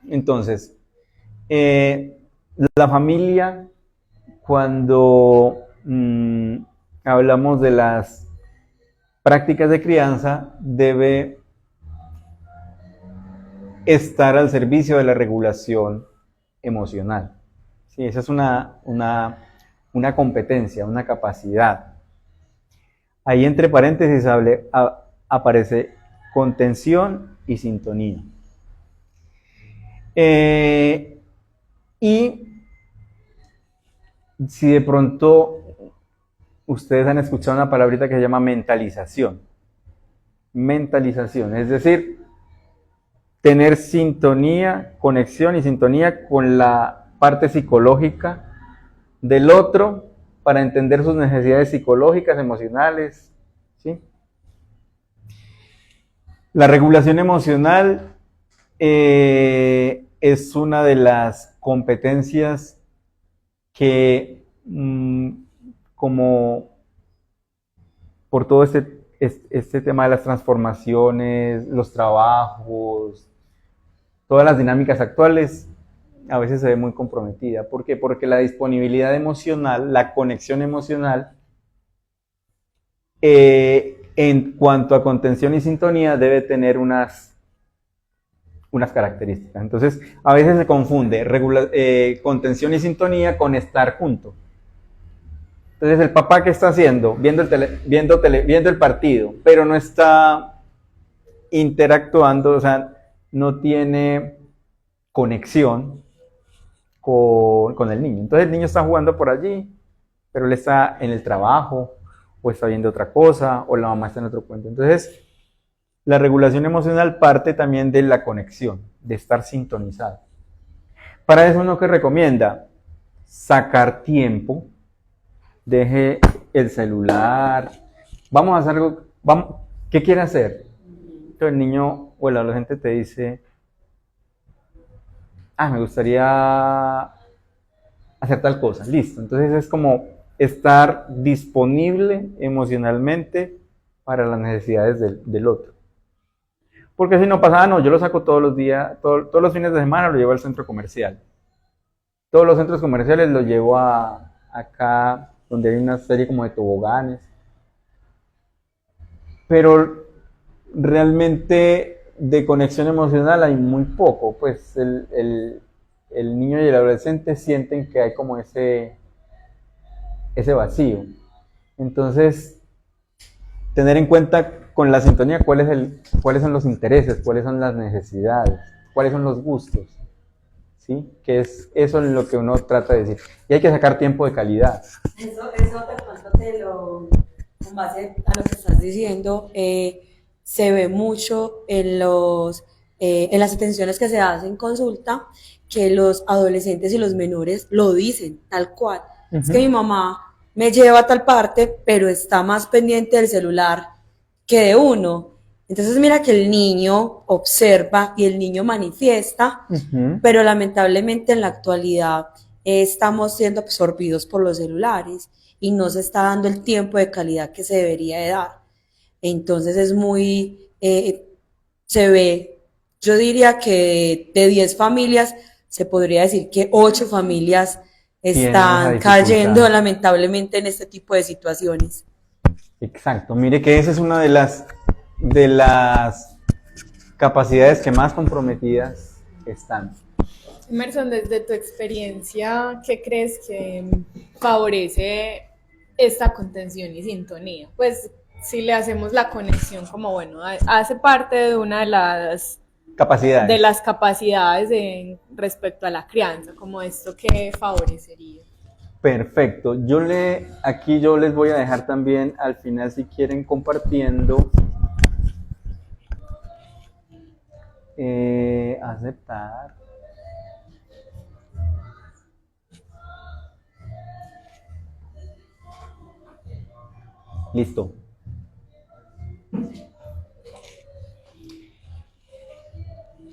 Entonces, la familia, cuando hablamos de las prácticas de crianza, debe estar al servicio de la regulación emocional. Sí, esa es una competencia, una capacidad. Ahí entre paréntesis aparece contención y sintonía. Y si de pronto ustedes han escuchado una palabrita que se llama mentalización. Mentalización, es decir, tener sintonía, conexión y sintonía con la parte psicológica del otro para entender sus necesidades psicológicas, emocionales, ¿sí? La regulación emocional es una de las competencias que, como por todo este tema de las transformaciones, los trabajos, todas las dinámicas actuales, a veces se ve muy comprometida. ¿Por qué? Porque la disponibilidad emocional, la conexión emocional, en cuanto a contención y sintonía, debe tener unas características. Entonces, a veces se confunde contención y sintonía con estar junto. Entonces, el papá, ¿qué está haciendo? Viendo el partido, pero no está interactuando, o sea, no tiene conexión con el niño. Entonces, el niño está jugando por allí, pero él está en el trabajo, o está viendo otra cosa, o la mamá está en otro cuento. Entonces, la regulación emocional parte también de la conexión, de estar sintonizado. Para eso, uno que recomienda sacar tiempo, deje el celular, vamos a hacer algo, ¿qué quiere hacer? Entonces el niño o el adolescente te dice, me gustaría hacer tal cosa, listo. Entonces es como estar disponible emocionalmente para las necesidades del otro. Porque si no pasa, no, yo lo saco todos los días, todos los fines de semana lo llevo al centro comercial. Todos los centros comerciales los llevo acá, donde hay una serie como de toboganes. Pero realmente de conexión emocional hay muy poco. Pues el niño y el adolescente sienten que hay como ese vacío. Entonces, tener en cuenta con la sintonía cuáles son los intereses, cuáles son las necesidades, cuáles son los gustos, ¿sí? Que es eso en lo que uno trata de decir. Y hay que sacar tiempo de calidad. Eso te cuento con base a lo que estás diciendo, se ve mucho en las atenciones que se hacen en consulta, que los adolescentes y los menores lo dicen tal cual. Es que mi mamá me lleva a tal parte, pero está más pendiente del celular que de uno. Entonces mira que el niño observa y el niño manifiesta, pero lamentablemente en la actualidad estamos siendo absorbidos por los celulares y no se está dando el tiempo de calidad que se debería de dar. Entonces es muy, se ve, yo diría que de 10 familias, se podría decir que 8 familias están cayendo lamentablemente en este tipo de situaciones. Exacto, mire que esa es una de las capacidades que más comprometidas están. Emerson, desde tu experiencia, ¿qué crees que favorece esta contención y sintonía? Pues si le hacemos la conexión como, bueno, hace parte de una de las capacidades respecto a la crianza, como esto que favorecería. Perfecto, aquí yo les voy a dejar también al final, si quieren, compartiendo. Aceptar. Listo.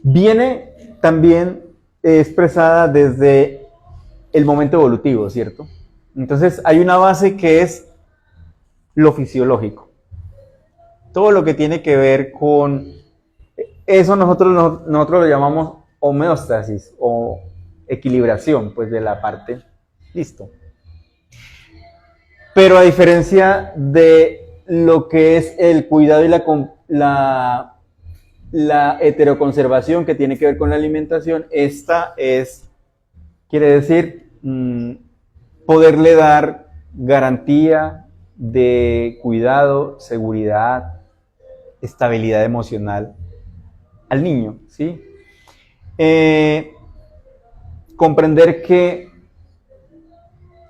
Viene también expresada desde el momento evolutivo, ¿cierto? Entonces hay una base que es lo fisiológico. Todo lo que tiene que ver con eso nosotros lo llamamos homeostasis o equilibración, pues, de la parte. Listo. Pero a diferencia de lo que es el cuidado y la heteroconservación que tiene que ver con la alimentación, quiere decir, poderle dar garantía de cuidado, seguridad, estabilidad emocional al niño, ¿sí? Comprender que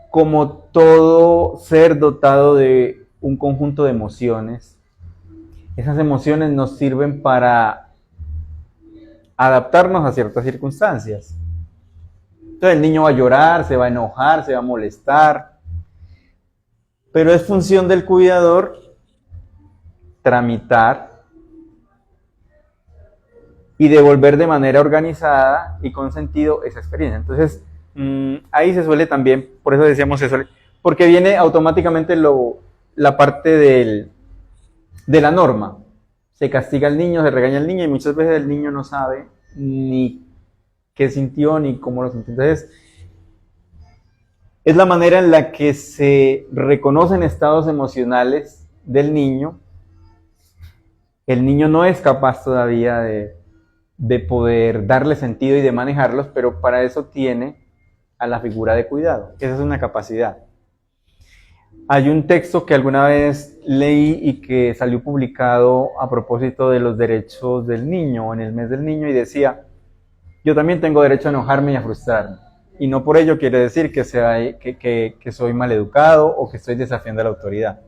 como todo ser dotado de un conjunto de emociones, esas emociones nos sirven para adaptarnos a ciertas circunstancias. Entonces el niño va a llorar, se va a enojar, se va a molestar, pero es función del cuidador tramitar y devolver de manera organizada y con sentido esa experiencia. Entonces, ahí se suele también, por eso decíamos eso, porque viene automáticamente la parte de la norma. Se castiga al niño, se regaña al niño y muchas veces el niño no sabe ni qué sintió ni cómo lo sintió. Entonces, es la manera en la que se reconocen estados emocionales del niño. El niño no es capaz todavía de poder darle sentido y de manejarlos, pero para eso tiene a la figura de cuidado. Esa es una capacidad. Hay un texto que alguna vez leí y que salió publicado a propósito de los derechos del niño, en el mes del niño, y decía: yo también tengo derecho a enojarme y a frustrarme, y no por ello quiere decir que soy maleducado o que estoy desafiando a la autoridad.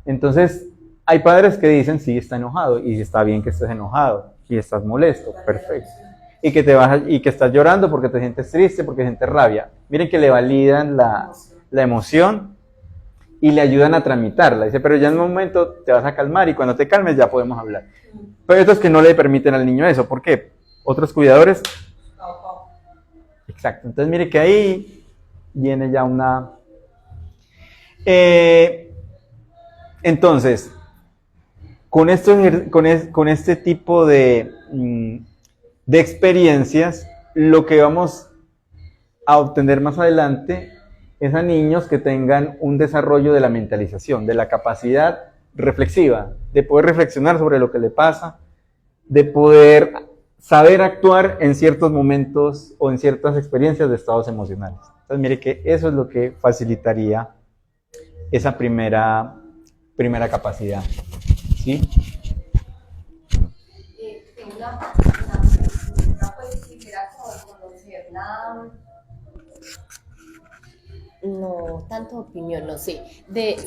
Entonces, hay padres que dicen: sí, está enojado, y está bien que estés enojado, y estás molesto, perfecto. Y que estás llorando porque te sientes triste, porque sientes rabia. Miren que le validan la emoción y le ayudan a tramitarla. Dice: pero ya en un momento te vas a calmar y cuando te calmes ya podemos hablar. Pero estos que no le permiten al niño eso. ¿Por qué? Otros cuidadores. Exacto. Entonces mire que ahí viene ya una... Entonces, con este tipo de experiencias, lo que vamos a obtener más adelante es a niños que tengan un desarrollo de la mentalización, de la capacidad reflexiva, de poder reflexionar sobre lo que le pasa, de poder saber actuar en ciertos momentos o en ciertas experiencias de estados emocionales. Entonces, mire que eso es lo que facilitaría esa primera capacidad, ¿sí? Tengo una pregunta, pues quisiera conocer no tanto opinión, no sé,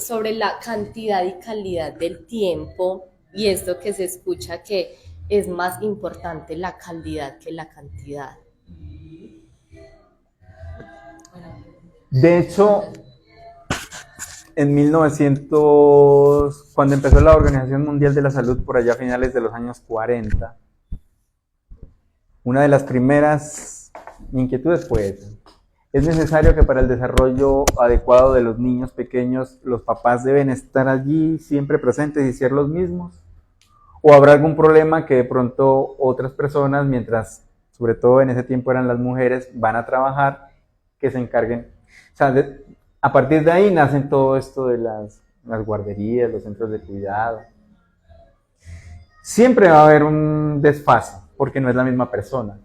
sobre la cantidad y calidad del tiempo y esto que se escucha que es más importante la calidad que la cantidad. De hecho, en 1900, cuando empezó la Organización Mundial de la Salud, por allá a finales de los años 40, una de las primeras inquietudes fue: es necesario que para el desarrollo adecuado de los niños pequeños, los papás deben estar allí siempre presentes y ser los mismos, o habrá algún problema que de pronto otras personas, mientras sobre todo en ese tiempo eran las mujeres, van a trabajar, que se encarguen. O sea, a partir de ahí nacen todo esto de las guarderías, los centros de cuidado. Siempre va a haber un desfase, porque no es la misma persona.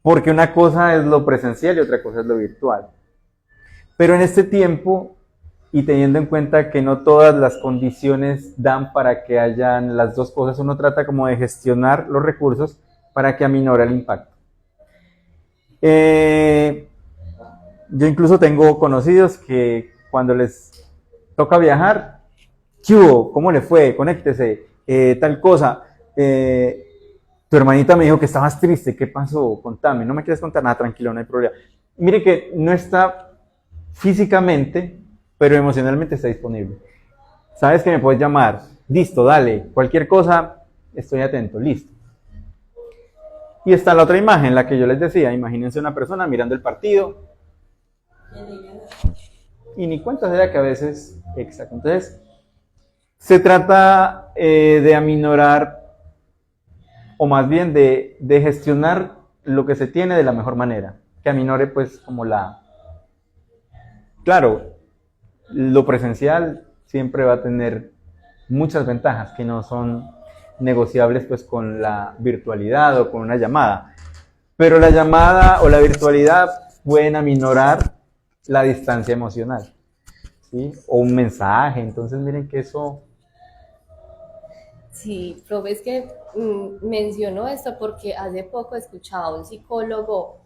Porque una cosa es lo presencial y otra cosa es lo virtual. Pero en este tiempo, y teniendo en cuenta que no todas las condiciones dan para que hayan las dos cosas, uno trata como de gestionar los recursos para que aminore el impacto. Yo incluso tengo conocidos que cuando les toca viajar, ¿qué hubo? ¿Cómo le fue? Conéctese, tal cosa. Tu hermanita me dijo que estabas triste, ¿qué pasó? Contame, no me quieres contar nada, tranquilo, no hay problema. Mire que no está físicamente, pero emocionalmente está disponible. Sabes que me puedes llamar, listo, dale, cualquier cosa, estoy atento, listo. Y está la otra imagen, la que yo les decía, imagínense una persona mirando el partido, y ni cuenta se da que a veces, exacto. Entonces, se trata de aminorar, o más bien de gestionar lo que se tiene de la mejor manera, que aminore pues como Claro, lo presencial siempre va a tener muchas ventajas que no son negociables pues con la virtualidad o con una llamada, pero la llamada o la virtualidad pueden aminorar la distancia emocional, ¿sí? O un mensaje. Entonces miren que eso... Sí, profe, es que menciono esto porque hace poco escuchaba a un psicólogo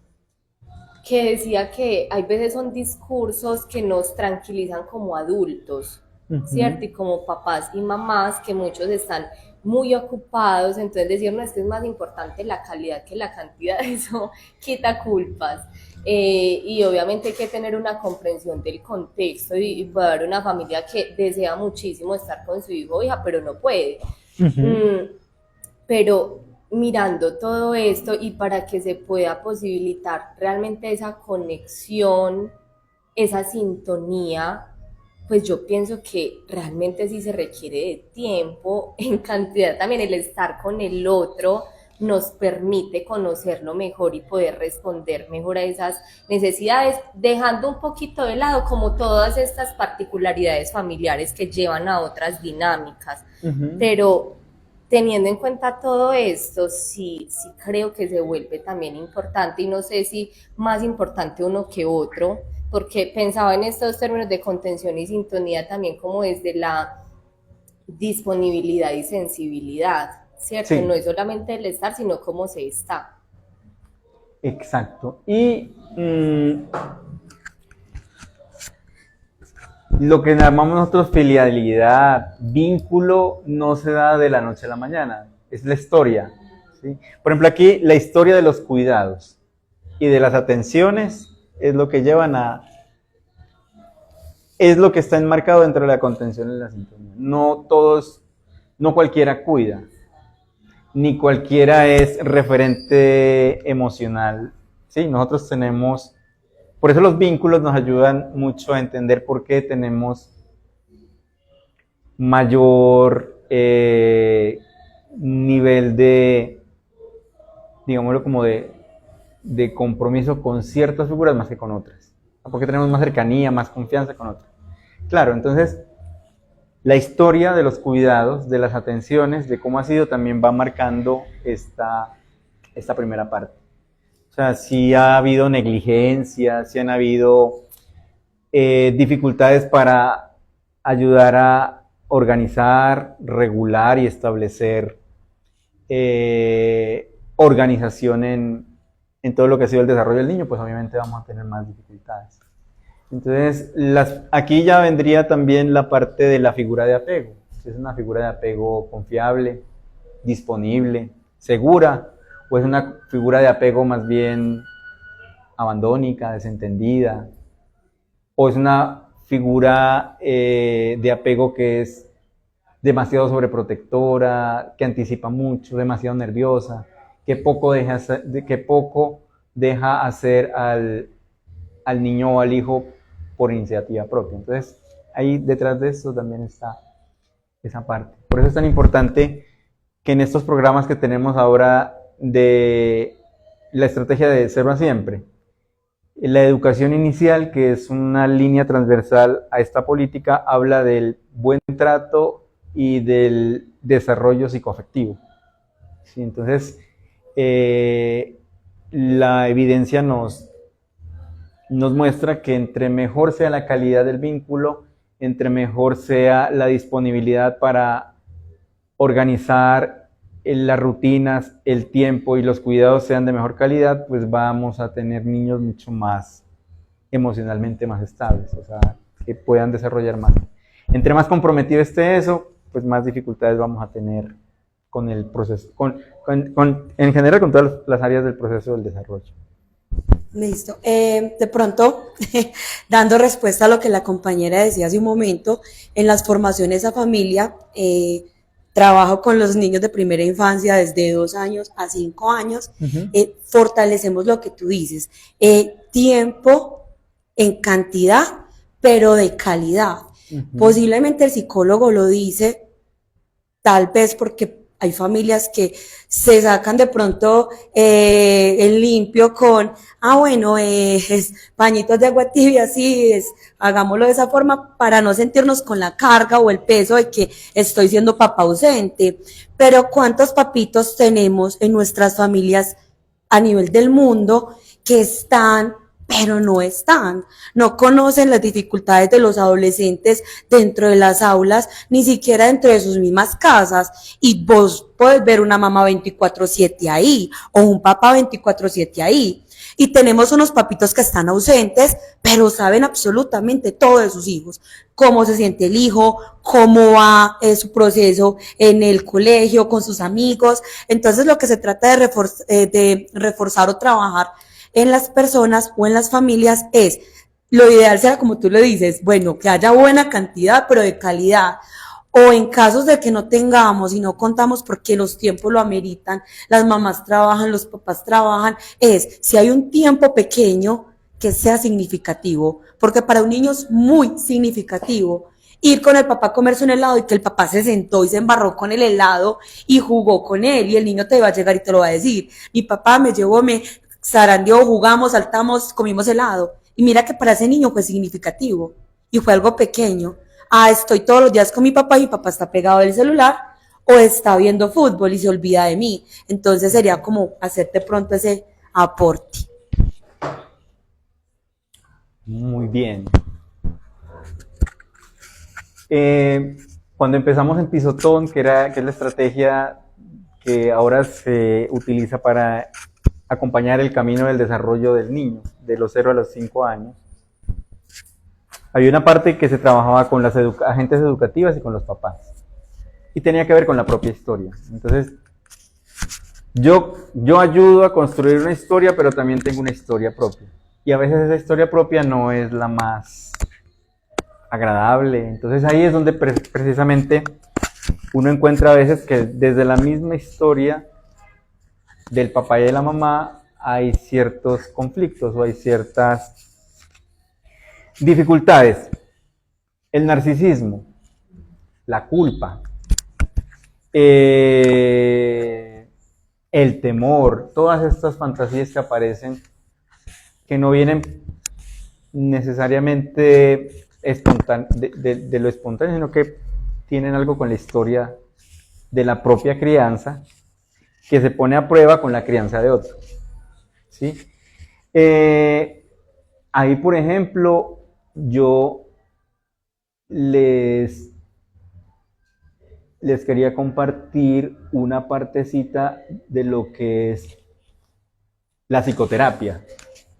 que decía que hay veces son discursos que nos tranquilizan como adultos, ¿cierto? Y como papás y mamás, que muchos están muy ocupados, entonces decir, no, es que es más importante la calidad que la cantidad, eso quita culpas. Y obviamente hay que tener una comprensión del contexto y puede haber una familia que desea muchísimo estar con su hijo o hija, pero no puede. Pero mirando todo esto y para que se pueda posibilitar realmente esa conexión, esa sintonía, pues yo pienso que realmente sí se requiere de tiempo, en cantidad también el estar con el otro nos permite conocerlo mejor y poder responder mejor a esas necesidades, dejando un poquito de lado como todas estas particularidades familiares que llevan a otras dinámicas, pero teniendo en cuenta todo esto, sí creo que se vuelve también importante, y no sé si más importante uno que otro, porque pensaba en estos términos de contención y sintonía también como desde la disponibilidad y sensibilidad, ¿cierto? Sí. No es solamente el estar, sino cómo se está. Exacto. Y lo que llamamos nosotros filialidad, vínculo, no se da de la noche a la mañana, es la historia, ¿sí? Por ejemplo, aquí la historia de los cuidados y de las atenciones es lo que llevan es lo que está enmarcado dentro de la contención y la sintonía. No cualquiera cuida, ni cualquiera es referente emocional, ¿sí? Nosotros tenemos, por eso los vínculos nos ayudan mucho a entender por qué tenemos mayor nivel de, digámoslo como de compromiso con ciertas figuras más que con otras, porque tenemos más cercanía, más confianza con otras. Claro, entonces la historia de los cuidados, de las atenciones, de cómo ha sido, también va marcando esta primera parte. O sea, si ha habido negligencia, si han habido dificultades para ayudar a organizar, regular y establecer organización en todo lo que ha sido el desarrollo del niño, pues obviamente vamos a tener más dificultades. Entonces, aquí ya vendría también la parte de la figura de apego. Si es una figura de apego confiable, disponible, segura, o es una figura de apego más bien abandónica, desentendida, o es una figura de apego que es demasiado sobreprotectora, que anticipa mucho, demasiado nerviosa, que poco deja hacer al niño o al hijo por iniciativa propia. Entonces, ahí detrás de esto también está esa parte. Por eso es tan importante que en estos programas que tenemos ahora de la estrategia de cero a siempre, la educación inicial, que es una línea transversal a esta política, habla del buen trato y del desarrollo psicoafectivo. ¿Sí? Entonces, la evidencia nos muestra que entre mejor sea la calidad del vínculo, entre mejor sea la disponibilidad para organizar las rutinas, el tiempo y los cuidados sean de mejor calidad, pues vamos a tener niños mucho más emocionalmente más estables, o sea, que puedan desarrollar más. Entre más comprometido esté eso, pues más dificultades vamos a tener con el proceso, en general con todas las áreas del proceso del desarrollo. Listo. De pronto, dando respuesta a lo que la compañera decía hace un momento, en las formaciones a familia, trabajo con los niños de primera infancia desde 2 años a 5 años, fortalecemos lo que tú dices, tiempo en cantidad, pero de calidad. Posiblemente el psicólogo lo dice, tal vez porque hay familias que se sacan de pronto el limpio con, bueno, pañitos de agua tibia, así es, hagámoslo de esa forma para no sentirnos con la carga o el peso de que estoy siendo papá ausente. Pero ¿cuántos papitos tenemos en nuestras familias a nivel del mundo que están, pero no están, no conocen las dificultades de los adolescentes dentro de las aulas, ni siquiera dentro de sus mismas casas, y vos podés ver una mamá 24/7 ahí, o un papá 24/7 ahí, y tenemos unos papitos que están ausentes, pero saben absolutamente todo de sus hijos, cómo se siente el hijo, cómo va su proceso en el colegio, con sus amigos. Entonces lo que se trata de reforzar o trabajar en las personas o en las familias es, lo ideal será como tú lo dices, bueno, que haya buena cantidad, pero de calidad. O en casos de que no tengamos y no contamos porque los tiempos lo ameritan, las mamás trabajan, los papás trabajan, es, si hay un tiempo pequeño, que sea significativo, porque para un niño es muy significativo ir con el papá a comerse un helado y que el papá se sentó y se embarró con el helado y jugó con él, y el niño te va a llegar y te lo va a decir, mi papá me llevó, me zarandeó, jugamos, saltamos, comimos helado. Y mira que para ese niño fue significativo. Y fue algo pequeño. Estoy todos los días con mi papá y mi papá está pegado del celular o está viendo fútbol y se olvida de mí. Entonces sería como hacerte pronto ese aporte. Muy bien. Cuando empezamos en Pisotón, que es la estrategia que ahora se utiliza para acompañar el camino del desarrollo del niño, de los 0 a los 5 años, había una parte que se trabajaba con las agentes educativas y con los papás, y tenía que ver con la propia historia. Entonces, yo ayudo a construir una historia, pero también tengo una historia propia, y a veces esa historia propia no es la más agradable. Entonces ahí es donde precisamente uno encuentra a veces que desde la misma historia del papá y de la mamá hay ciertos conflictos o hay ciertas dificultades. El narcisismo, la culpa, el temor, todas estas fantasías que aparecen, que no vienen necesariamente de lo espontáneo, sino que tienen algo con la historia de la propia crianza, que se pone a prueba con la crianza de otro. ¿Sí? Ahí, por ejemplo, yo les quería compartir una partecita de lo que es la psicoterapia.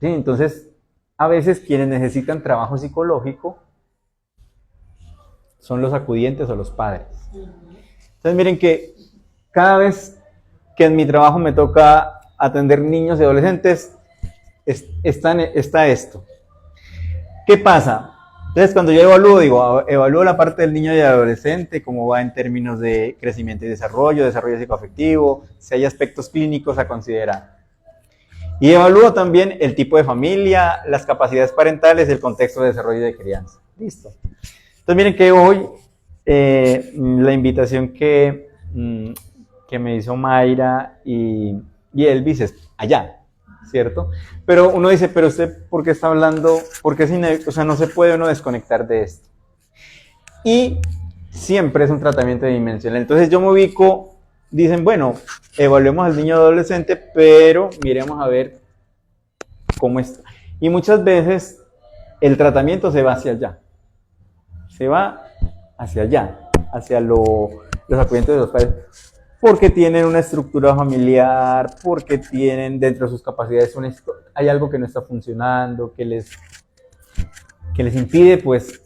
¿Sí? Entonces, a veces quienes necesitan trabajo psicológico son los acudientes o los padres. Entonces, miren que cada vez que en mi trabajo me toca atender niños y adolescentes, está esto. ¿Qué pasa? Entonces, cuando yo evalúo la parte del niño y adolescente, cómo va en términos de crecimiento y desarrollo psicoafectivo, si hay aspectos clínicos a considerar. Y evalúo también el tipo de familia, las capacidades parentales, el contexto de desarrollo y de crianza. Listo. Entonces, miren que hoy la invitación que me hizo Mayra y Elvis es allá, ¿cierto? Pero uno dice, pero usted, ¿por qué está hablando? Porque o sea, no se puede uno desconectar de esto. Y siempre es un tratamiento dimensional. Entonces yo me ubico, dicen, bueno, evaluemos al niño adolescente, pero miremos a ver cómo está. Y muchas veces el tratamiento se va hacia allá. Se va hacia allá, hacia los acudientes de los padres. Porque tienen una estructura familiar, porque tienen dentro de sus capacidades hay algo que no está funcionando, que les impide pues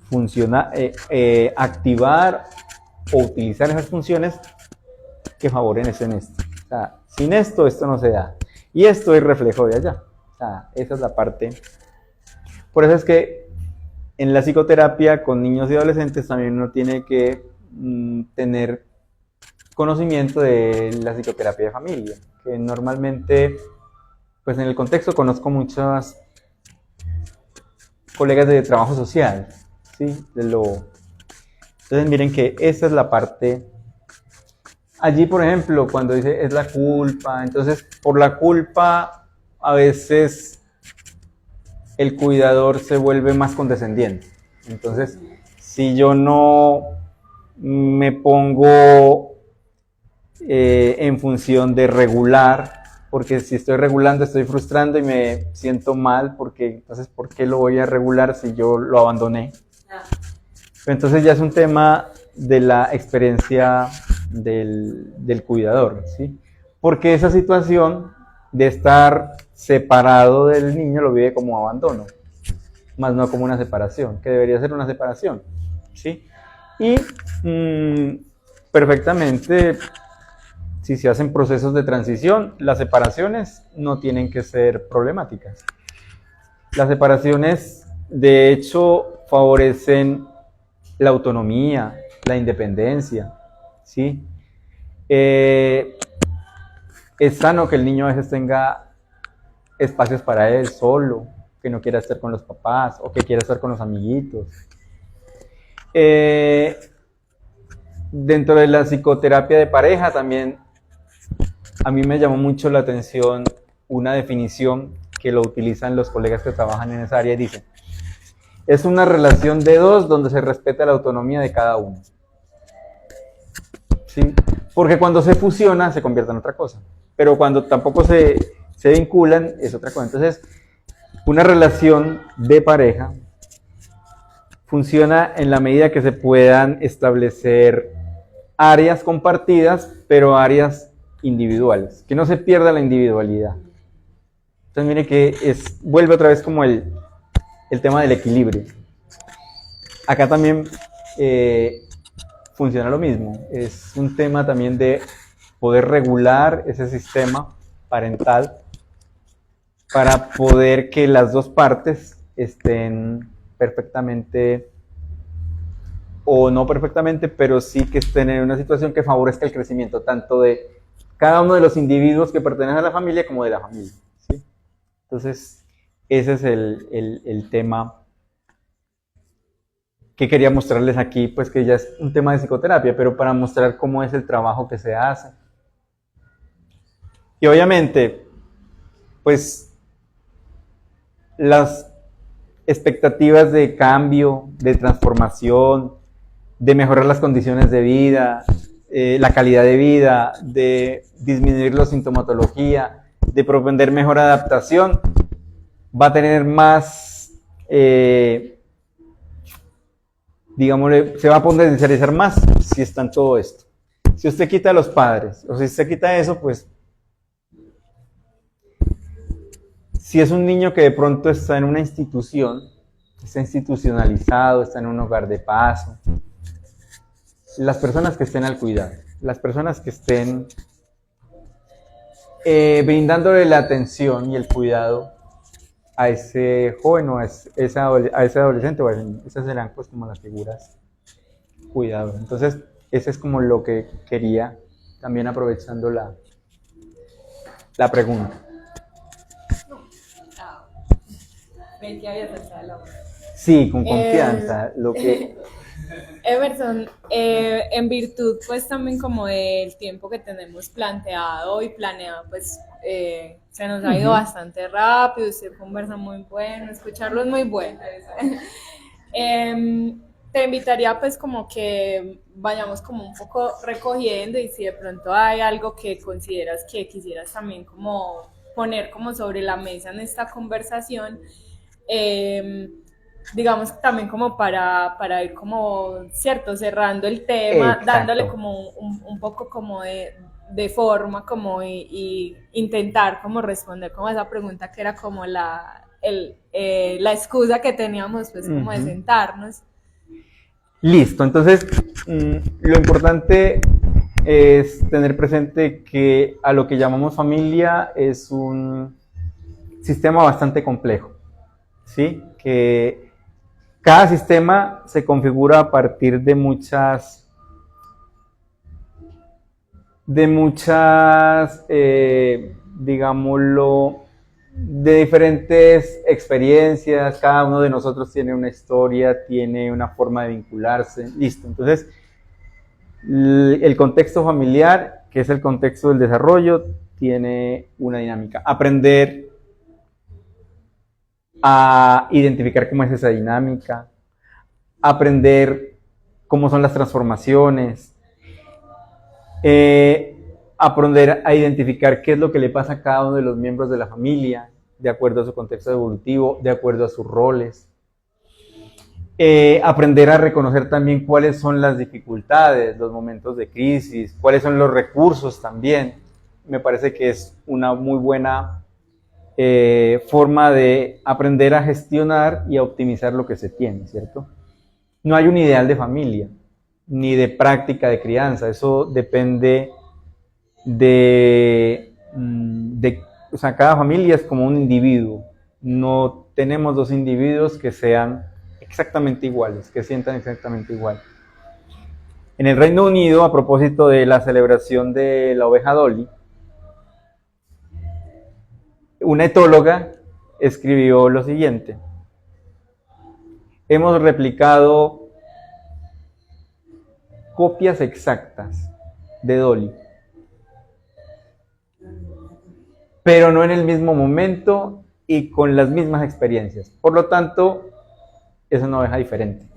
funcionar, activar o utilizar esas funciones que favorecen esto. O sea, sin esto no se da. Y esto es reflejo de allá. O sea, esa es la parte. Por eso es que en la psicoterapia con niños y adolescentes también uno tiene que tener conocimiento de la psicoterapia de familia, que normalmente, pues en el contexto conozco muchas colegas de trabajo social, ¿sí? Entonces miren que esa es la parte. Allí, por ejemplo, cuando dice es la culpa, entonces por la culpa a veces el cuidador se vuelve más condescendiente. Entonces, si yo no me pongo en función de regular, porque si estoy regulando estoy frustrando y me siento mal, porque entonces ¿por qué lo voy a regular si yo lo abandoné? Entonces ya es un tema de la experiencia del cuidador, ¿sí? Porque esa situación de estar separado del niño lo vive como abandono, más no como una separación, que debería ser una separación, ¿sí? Y perfectamente, si se hacen procesos de transición, las separaciones no tienen que ser problemáticas. Las separaciones, de hecho, favorecen la autonomía, la independencia, ¿sí? Es sano que el niño a veces tenga espacios para él solo, que no quiera estar con los papás o que quiera estar con los amiguitos. Dentro de la psicoterapia de pareja también a mí me llamó mucho la atención una definición que lo utilizan los colegas que trabajan en esa área y dicen: es una relación de dos donde se respeta la autonomía de cada uno. ¿Sí? Porque cuando se fusiona se convierte en otra cosa, pero cuando tampoco se vinculan es otra cosa. Entonces, una relación de pareja funciona en la medida que se puedan establecer áreas compartidas, pero áreas individuales, que no se pierda la individualidad. Entonces, mire que vuelve otra vez como el tema del equilibrio. Acá también funciona lo mismo. Es un tema también de poder regular ese sistema parental para poder que las dos partes estén perfectamente, o no perfectamente, pero sí que estén en una situación que favorezca el crecimiento tanto de cada uno de los individuos que pertenecen a la familia como de la familia, ¿sí? Entonces, ese es el tema que quería mostrarles aquí, pues que ya es un tema de psicoterapia, pero para mostrar cómo es el trabajo que se hace. Y obviamente, pues las expectativas de cambio, de transformación, de mejorar las condiciones de vida, la calidad de vida, de disminuir la sintomatología, de propender mejor adaptación, va a tener más, digámosle, se va a potencializar más si está en todo esto. Si usted quita a los padres, o si usted quita eso, pues, si es un niño que de pronto está en una institución, está institucionalizado, está en un hogar de paso, las personas que estén al cuidado, las personas que estén brindándole la atención y el cuidado a ese joven o a ese adolescente, esas serán pues como las figuras cuidadoras. Entonces, eso es como lo que quería, también aprovechando la pregunta. Ven que habías alzado la mano. Sí, con confianza, lo que... Emerson, en virtud pues también como del tiempo que tenemos planteado y planeado, pues se nos ha ido bastante rápido, usted conversa muy bueno, escucharlo es muy bueno. Te invitaría pues como que vayamos como un poco recogiendo y si de pronto hay algo que consideras que quisieras también como poner como sobre la mesa en esta conversación, digamos también como para ir como, cierto, cerrando el tema, Exacto. dándole como un poco como de forma como y intentar como responder como esa pregunta que era como la excusa que teníamos pues como de sentarnos. Listo, entonces lo importante es tener presente que a lo que llamamos familia es un sistema bastante complejo, ¿sí? Que cada sistema se configura a partir de muchas, digámoslo, de diferentes experiencias. Cada uno de nosotros tiene una historia, tiene una forma de vincularse, listo. Entonces, el contexto familiar, que es el contexto del desarrollo, tiene una dinámica. Aprender a identificar cómo es esa dinámica, aprender cómo son las transformaciones, aprender a identificar qué es lo que le pasa a cada uno de los miembros de la familia, de acuerdo a su contexto evolutivo, de acuerdo a sus roles. Aprender a reconocer también cuáles son las dificultades, los momentos de crisis, cuáles son los recursos también. Me parece que es una muy buena forma de aprender a gestionar y a optimizar lo que se tiene, ¿cierto? No hay un ideal de familia, ni de práctica de crianza, eso depende o sea, cada familia es como un individuo, no tenemos dos individuos que sean exactamente iguales, que sientan exactamente igual. En el Reino Unido, a propósito de la celebración de la oveja Dolly, una etóloga escribió lo siguiente: hemos replicado copias exactas de Dolly, pero no en el mismo momento y con las mismas experiencias. Por lo tanto, es una oveja diferente.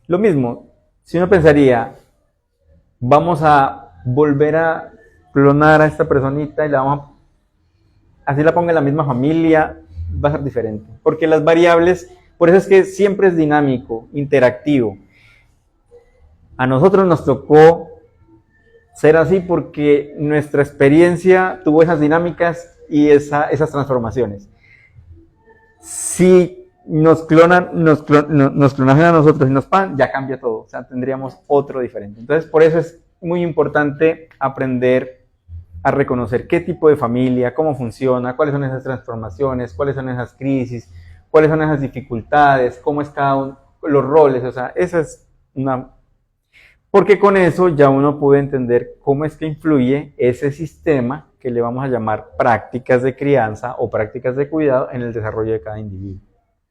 Lo mismo, si uno pensaría, vamos a volver a clonar a esta personita y la vamos a, así la ponga en la misma familia, va a ser diferente. Porque las variables, por eso es que siempre es dinámico, interactivo. A nosotros nos tocó ser así porque nuestra experiencia tuvo esas dinámicas y esas transformaciones. Si nos clonasen a nosotros y nos pan, ya cambia todo, o sea, tendríamos otro diferente. Entonces, por eso es muy importante aprender a reconocer qué tipo de familia, cómo funciona, cuáles son esas transformaciones, cuáles son esas crisis, cuáles son esas dificultades, cómo es cada uno, los roles, o sea, esa es una... Porque con eso ya uno puede entender cómo es que influye ese sistema que le vamos a llamar prácticas de crianza o prácticas de cuidado en el desarrollo de cada individuo,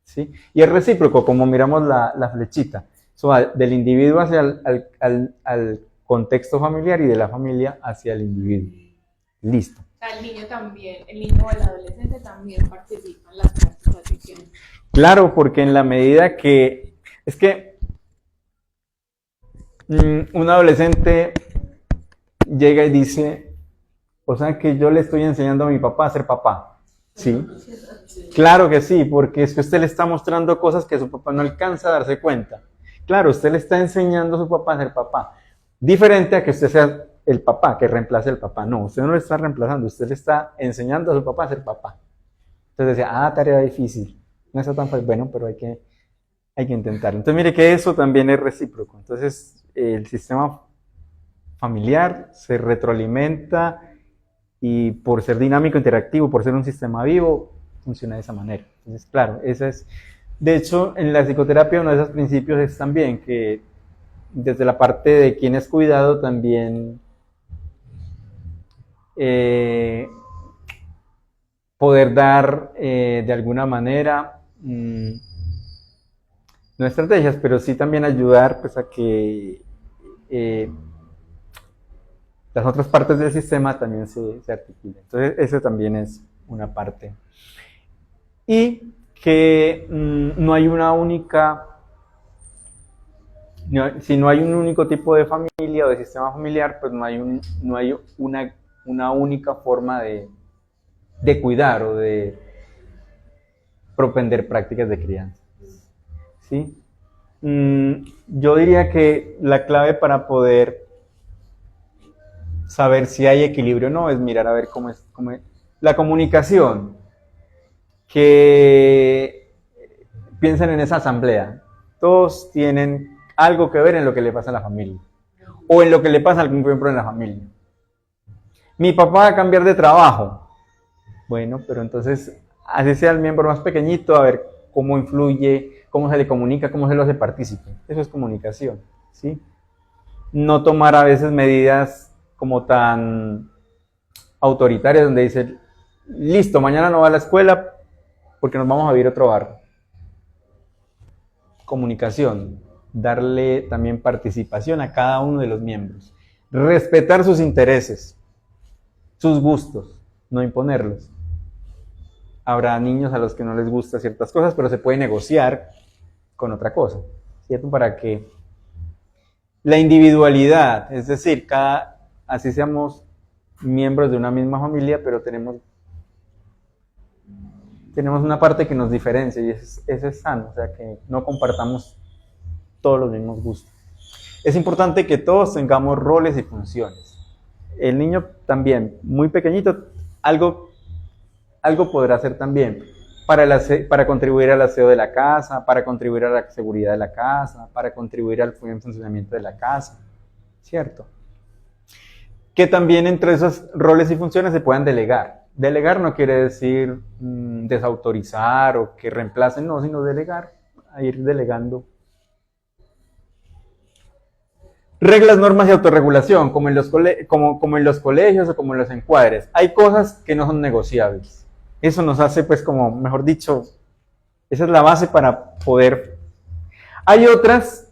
¿sí? Y es recíproco, como miramos la flechita, eso va del individuo hacia al contexto familiar y de la familia hacia el individuo. Listo. El niño también, el niño o el adolescente también participa en las prácticas de crianza. Claro, porque en la medida que, es que Un adolescente llega y dice, o sea que yo le estoy enseñando a mi papá a ser papá. ¿Sí? Claro que sí, porque es que usted le está mostrando cosas que su papá no alcanza a darse cuenta. Claro, usted le está enseñando a su papá a ser papá. Diferente a que usted sea el papá, que reemplace al papá. No, usted no lo está reemplazando, usted le está enseñando a su papá a ser papá. Entonces decía, tarea difícil. No está tan fácil. Bueno, pero hay que intentarlo. Entonces mire que eso también es recíproco. Entonces el sistema familiar se retroalimenta y por ser dinámico, interactivo, por ser un sistema vivo, funciona de esa manera. Entonces, claro, esa es... De hecho, en la psicoterapia uno de esos principios es también que desde la parte de quien es cuidado también poder dar de alguna manera no estrategias, pero sí también ayudar pues, a que las otras partes del sistema también se articulen. Entonces, eso también es una parte. Y que no hay una única, si no hay un único tipo de familia o de sistema familiar, pues no hay una única forma de cuidar o de propender prácticas de crianza. ¿Sí? Yo diría que la clave para poder saber si hay equilibrio o no es mirar a ver cómo es la comunicación. Que piensen en esa asamblea. Todos tienen algo que ver en lo que le pasa a la familia o en lo que le pasa a algún miembro en la familia. Mi papá va a cambiar de trabajo. Bueno, pero entonces así sea el miembro más pequeñito, a ver cómo influye, cómo se le comunica, cómo se lo hace partícipe. Eso es comunicación, ¿sí? No tomar a veces medidas como tan autoritarias donde dice, listo, mañana no va a la escuela porque nos vamos a vivir otro barrio. Comunicación, darle también participación a cada uno de los miembros. Respetar sus intereses, sus gustos, no imponerlos. Habrá niños a los que no les gustan ciertas cosas, pero se puede negociar con otra cosa, ¿cierto? Para que la individualidad, es decir, así seamos miembros de una misma familia, pero tenemos una parte que nos diferencia y eso es sano, o sea, que no compartamos todos los mismos gustos. Es importante que todos tengamos roles y funciones. El niño también, muy pequeñito, algo podrá hacer también para contribuir al aseo de la casa, para contribuir a la seguridad de la casa, para contribuir al buen funcionamiento de la casa, ¿cierto? Que también entre esos roles y funciones se puedan delegar. Delegar no quiere decir desautorizar o que reemplacen, no, sino delegar, a ir delegando. Reglas, normas y autorregulación, como en los colegios o como en los encuadres. Hay cosas que no son negociables. Eso nos hace, pues, como, mejor dicho, esa es la base para poder. Hay otras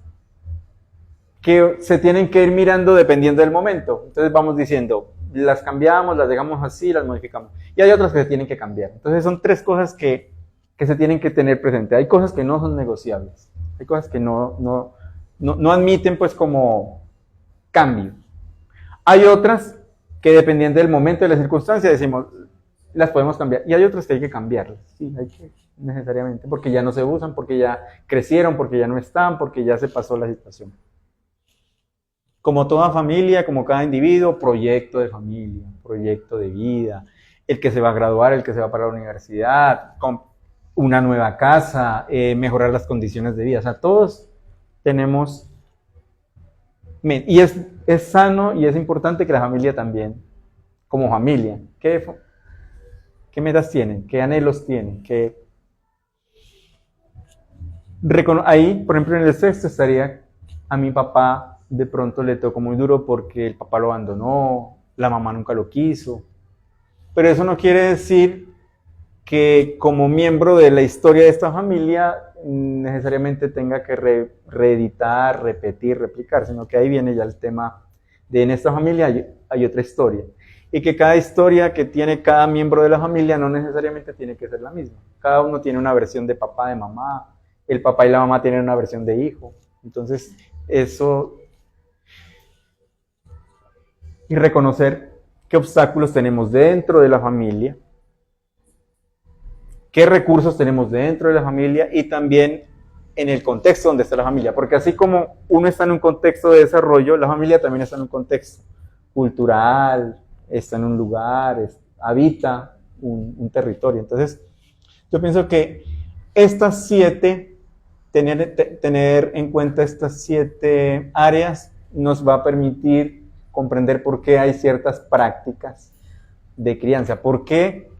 que se tienen que ir mirando dependiendo del momento. Entonces vamos diciendo, las cambiamos, las dejamos así, las modificamos. Y hay otras que se tienen que cambiar. Entonces son tres cosas que se tienen que tener presente. Hay cosas que no son negociables. Hay cosas que no admiten pues como cambio. Hay otras que dependiendo del momento y de la circunstancia decimos, las podemos cambiar. Y hay otras que hay que cambiarlas. Sí, hay que necesariamente, porque ya no se usan, porque ya crecieron, porque ya no están, porque ya se pasó la situación. Como toda familia, como cada individuo, proyecto de familia, proyecto de vida, el que se va a graduar, el que se va para la universidad, con una nueva casa, mejorar las condiciones de vida. O sea, todos tenemos... Y es sano y es importante que la familia también, como familia, ¿qué metas tienen? ¿Qué anhelos tienen? Ahí, por ejemplo, en el sexto estaría a mi papá. De pronto le tocó muy duro porque el papá lo abandonó, la mamá nunca lo quiso. Pero eso no quiere decir que como miembro de la historia de esta familia necesariamente tenga que reeditar, repetir, replicar, sino que ahí viene ya el tema de en esta familia hay otra historia. Y que cada historia que tiene cada miembro de la familia no necesariamente tiene que ser la misma. Cada uno tiene una versión de papá, de mamá, el papá y la mamá tienen una versión de hijo. Entonces eso y reconocer qué obstáculos tenemos dentro de la familia, qué recursos tenemos dentro de la familia y también en el contexto donde está la familia, porque así como uno está en un contexto de desarrollo, la familia también está en un contexto cultural, está en un lugar, habita un territorio. Entonces, yo pienso que estas 7, tener en cuenta estas 7 áreas nos va a permitir comprender por qué hay ciertas prácticas de crianza, por qué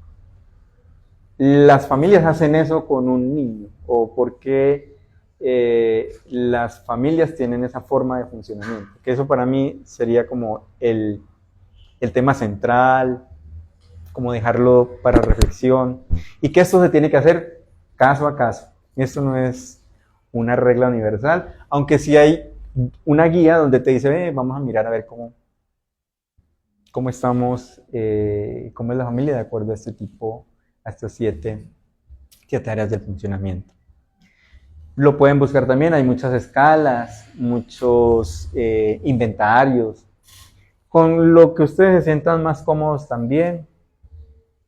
las familias hacen eso con un niño, o por qué las familias tienen esa forma de funcionamiento. Que eso para mí sería como el tema central, como dejarlo para reflexión, y que esto se tiene que hacer caso a caso. Esto no es una regla universal, aunque sí hay una guía donde te dice, vamos a mirar a ver cómo estamos, cómo es la familia de acuerdo a a estas 7 áreas del funcionamiento. Lo pueden buscar también, hay muchas escalas, muchos inventarios, con lo que ustedes se sientan más cómodos también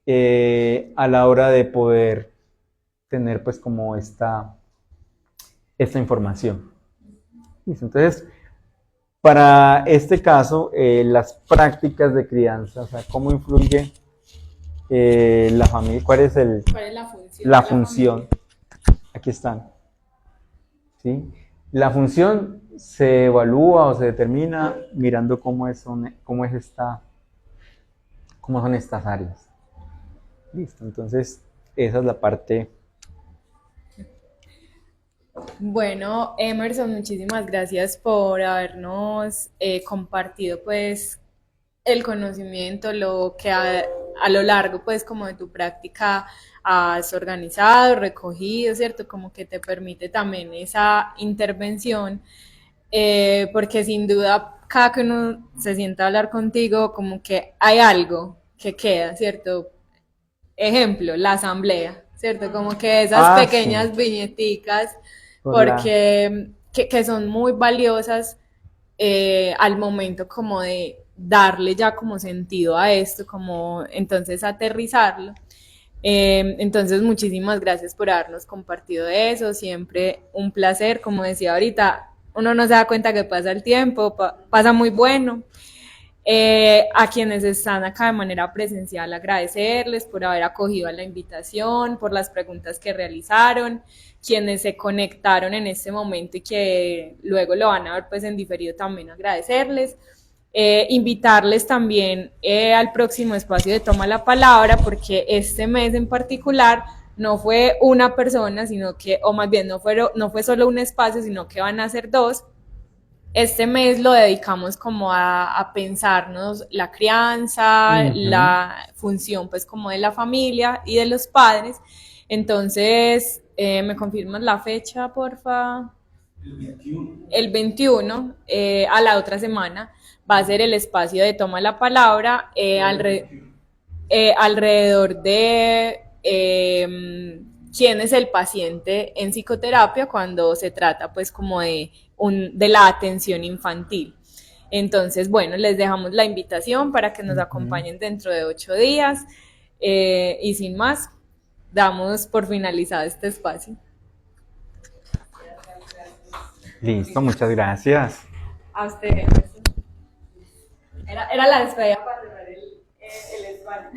a la hora de poder tener pues como esta información. ¿Listo? Entonces, para este caso, las prácticas de crianza, o sea, cómo influye la familia, ¿cuál es la función? Aquí están. ¿Sí? La función se evalúa o se determina mirando cómo son estas áreas. Listo, entonces esa es la parte. Bueno, Emerson, muchísimas gracias por habernos compartido pues el conocimiento, lo que a lo largo pues como de tu práctica has organizado, recogido, ¿cierto? Como que te permite también esa intervención, porque sin duda cada que uno se sienta a hablar contigo como que hay algo que queda, ¿cierto? Ejemplo, la asamblea, ¿cierto? Como que esas pequeñas Sí. viñeticas, porque que son muy valiosas al momento como de darle ya como sentido a esto, como entonces aterrizarlo. Entonces, muchísimas gracias por habernos compartido eso, siempre un placer, como decía ahorita, uno no se da cuenta que pasa el tiempo, pasa muy bueno. A quienes están acá de manera presencial, agradecerles por haber acogido a la invitación, por las preguntas que realizaron, quienes se conectaron en este momento y que luego lo van a ver pues en diferido, también agradecerles. Invitarles también al próximo espacio de Toma la Palabra, porque este mes en particular no fue una persona, sino que, o más bien no fue solo un espacio, sino que van a ser 2. Este mes lo dedicamos como a pensarnos la crianza, la función pues como de la familia y de los padres. Entonces, ¿me confirmas la fecha, porfa? El 21, a la otra semana, va a ser el espacio de Toma la Palabra, alrededor de quién es el paciente en psicoterapia cuando se trata pues como de la atención infantil. Entonces, bueno, les dejamos la invitación para que nos acompañen dentro de 8 días y sin más, damos por finalizado este espacio. Listo, muchas gracias. A usted. Era la despedida para cerrar el espacio.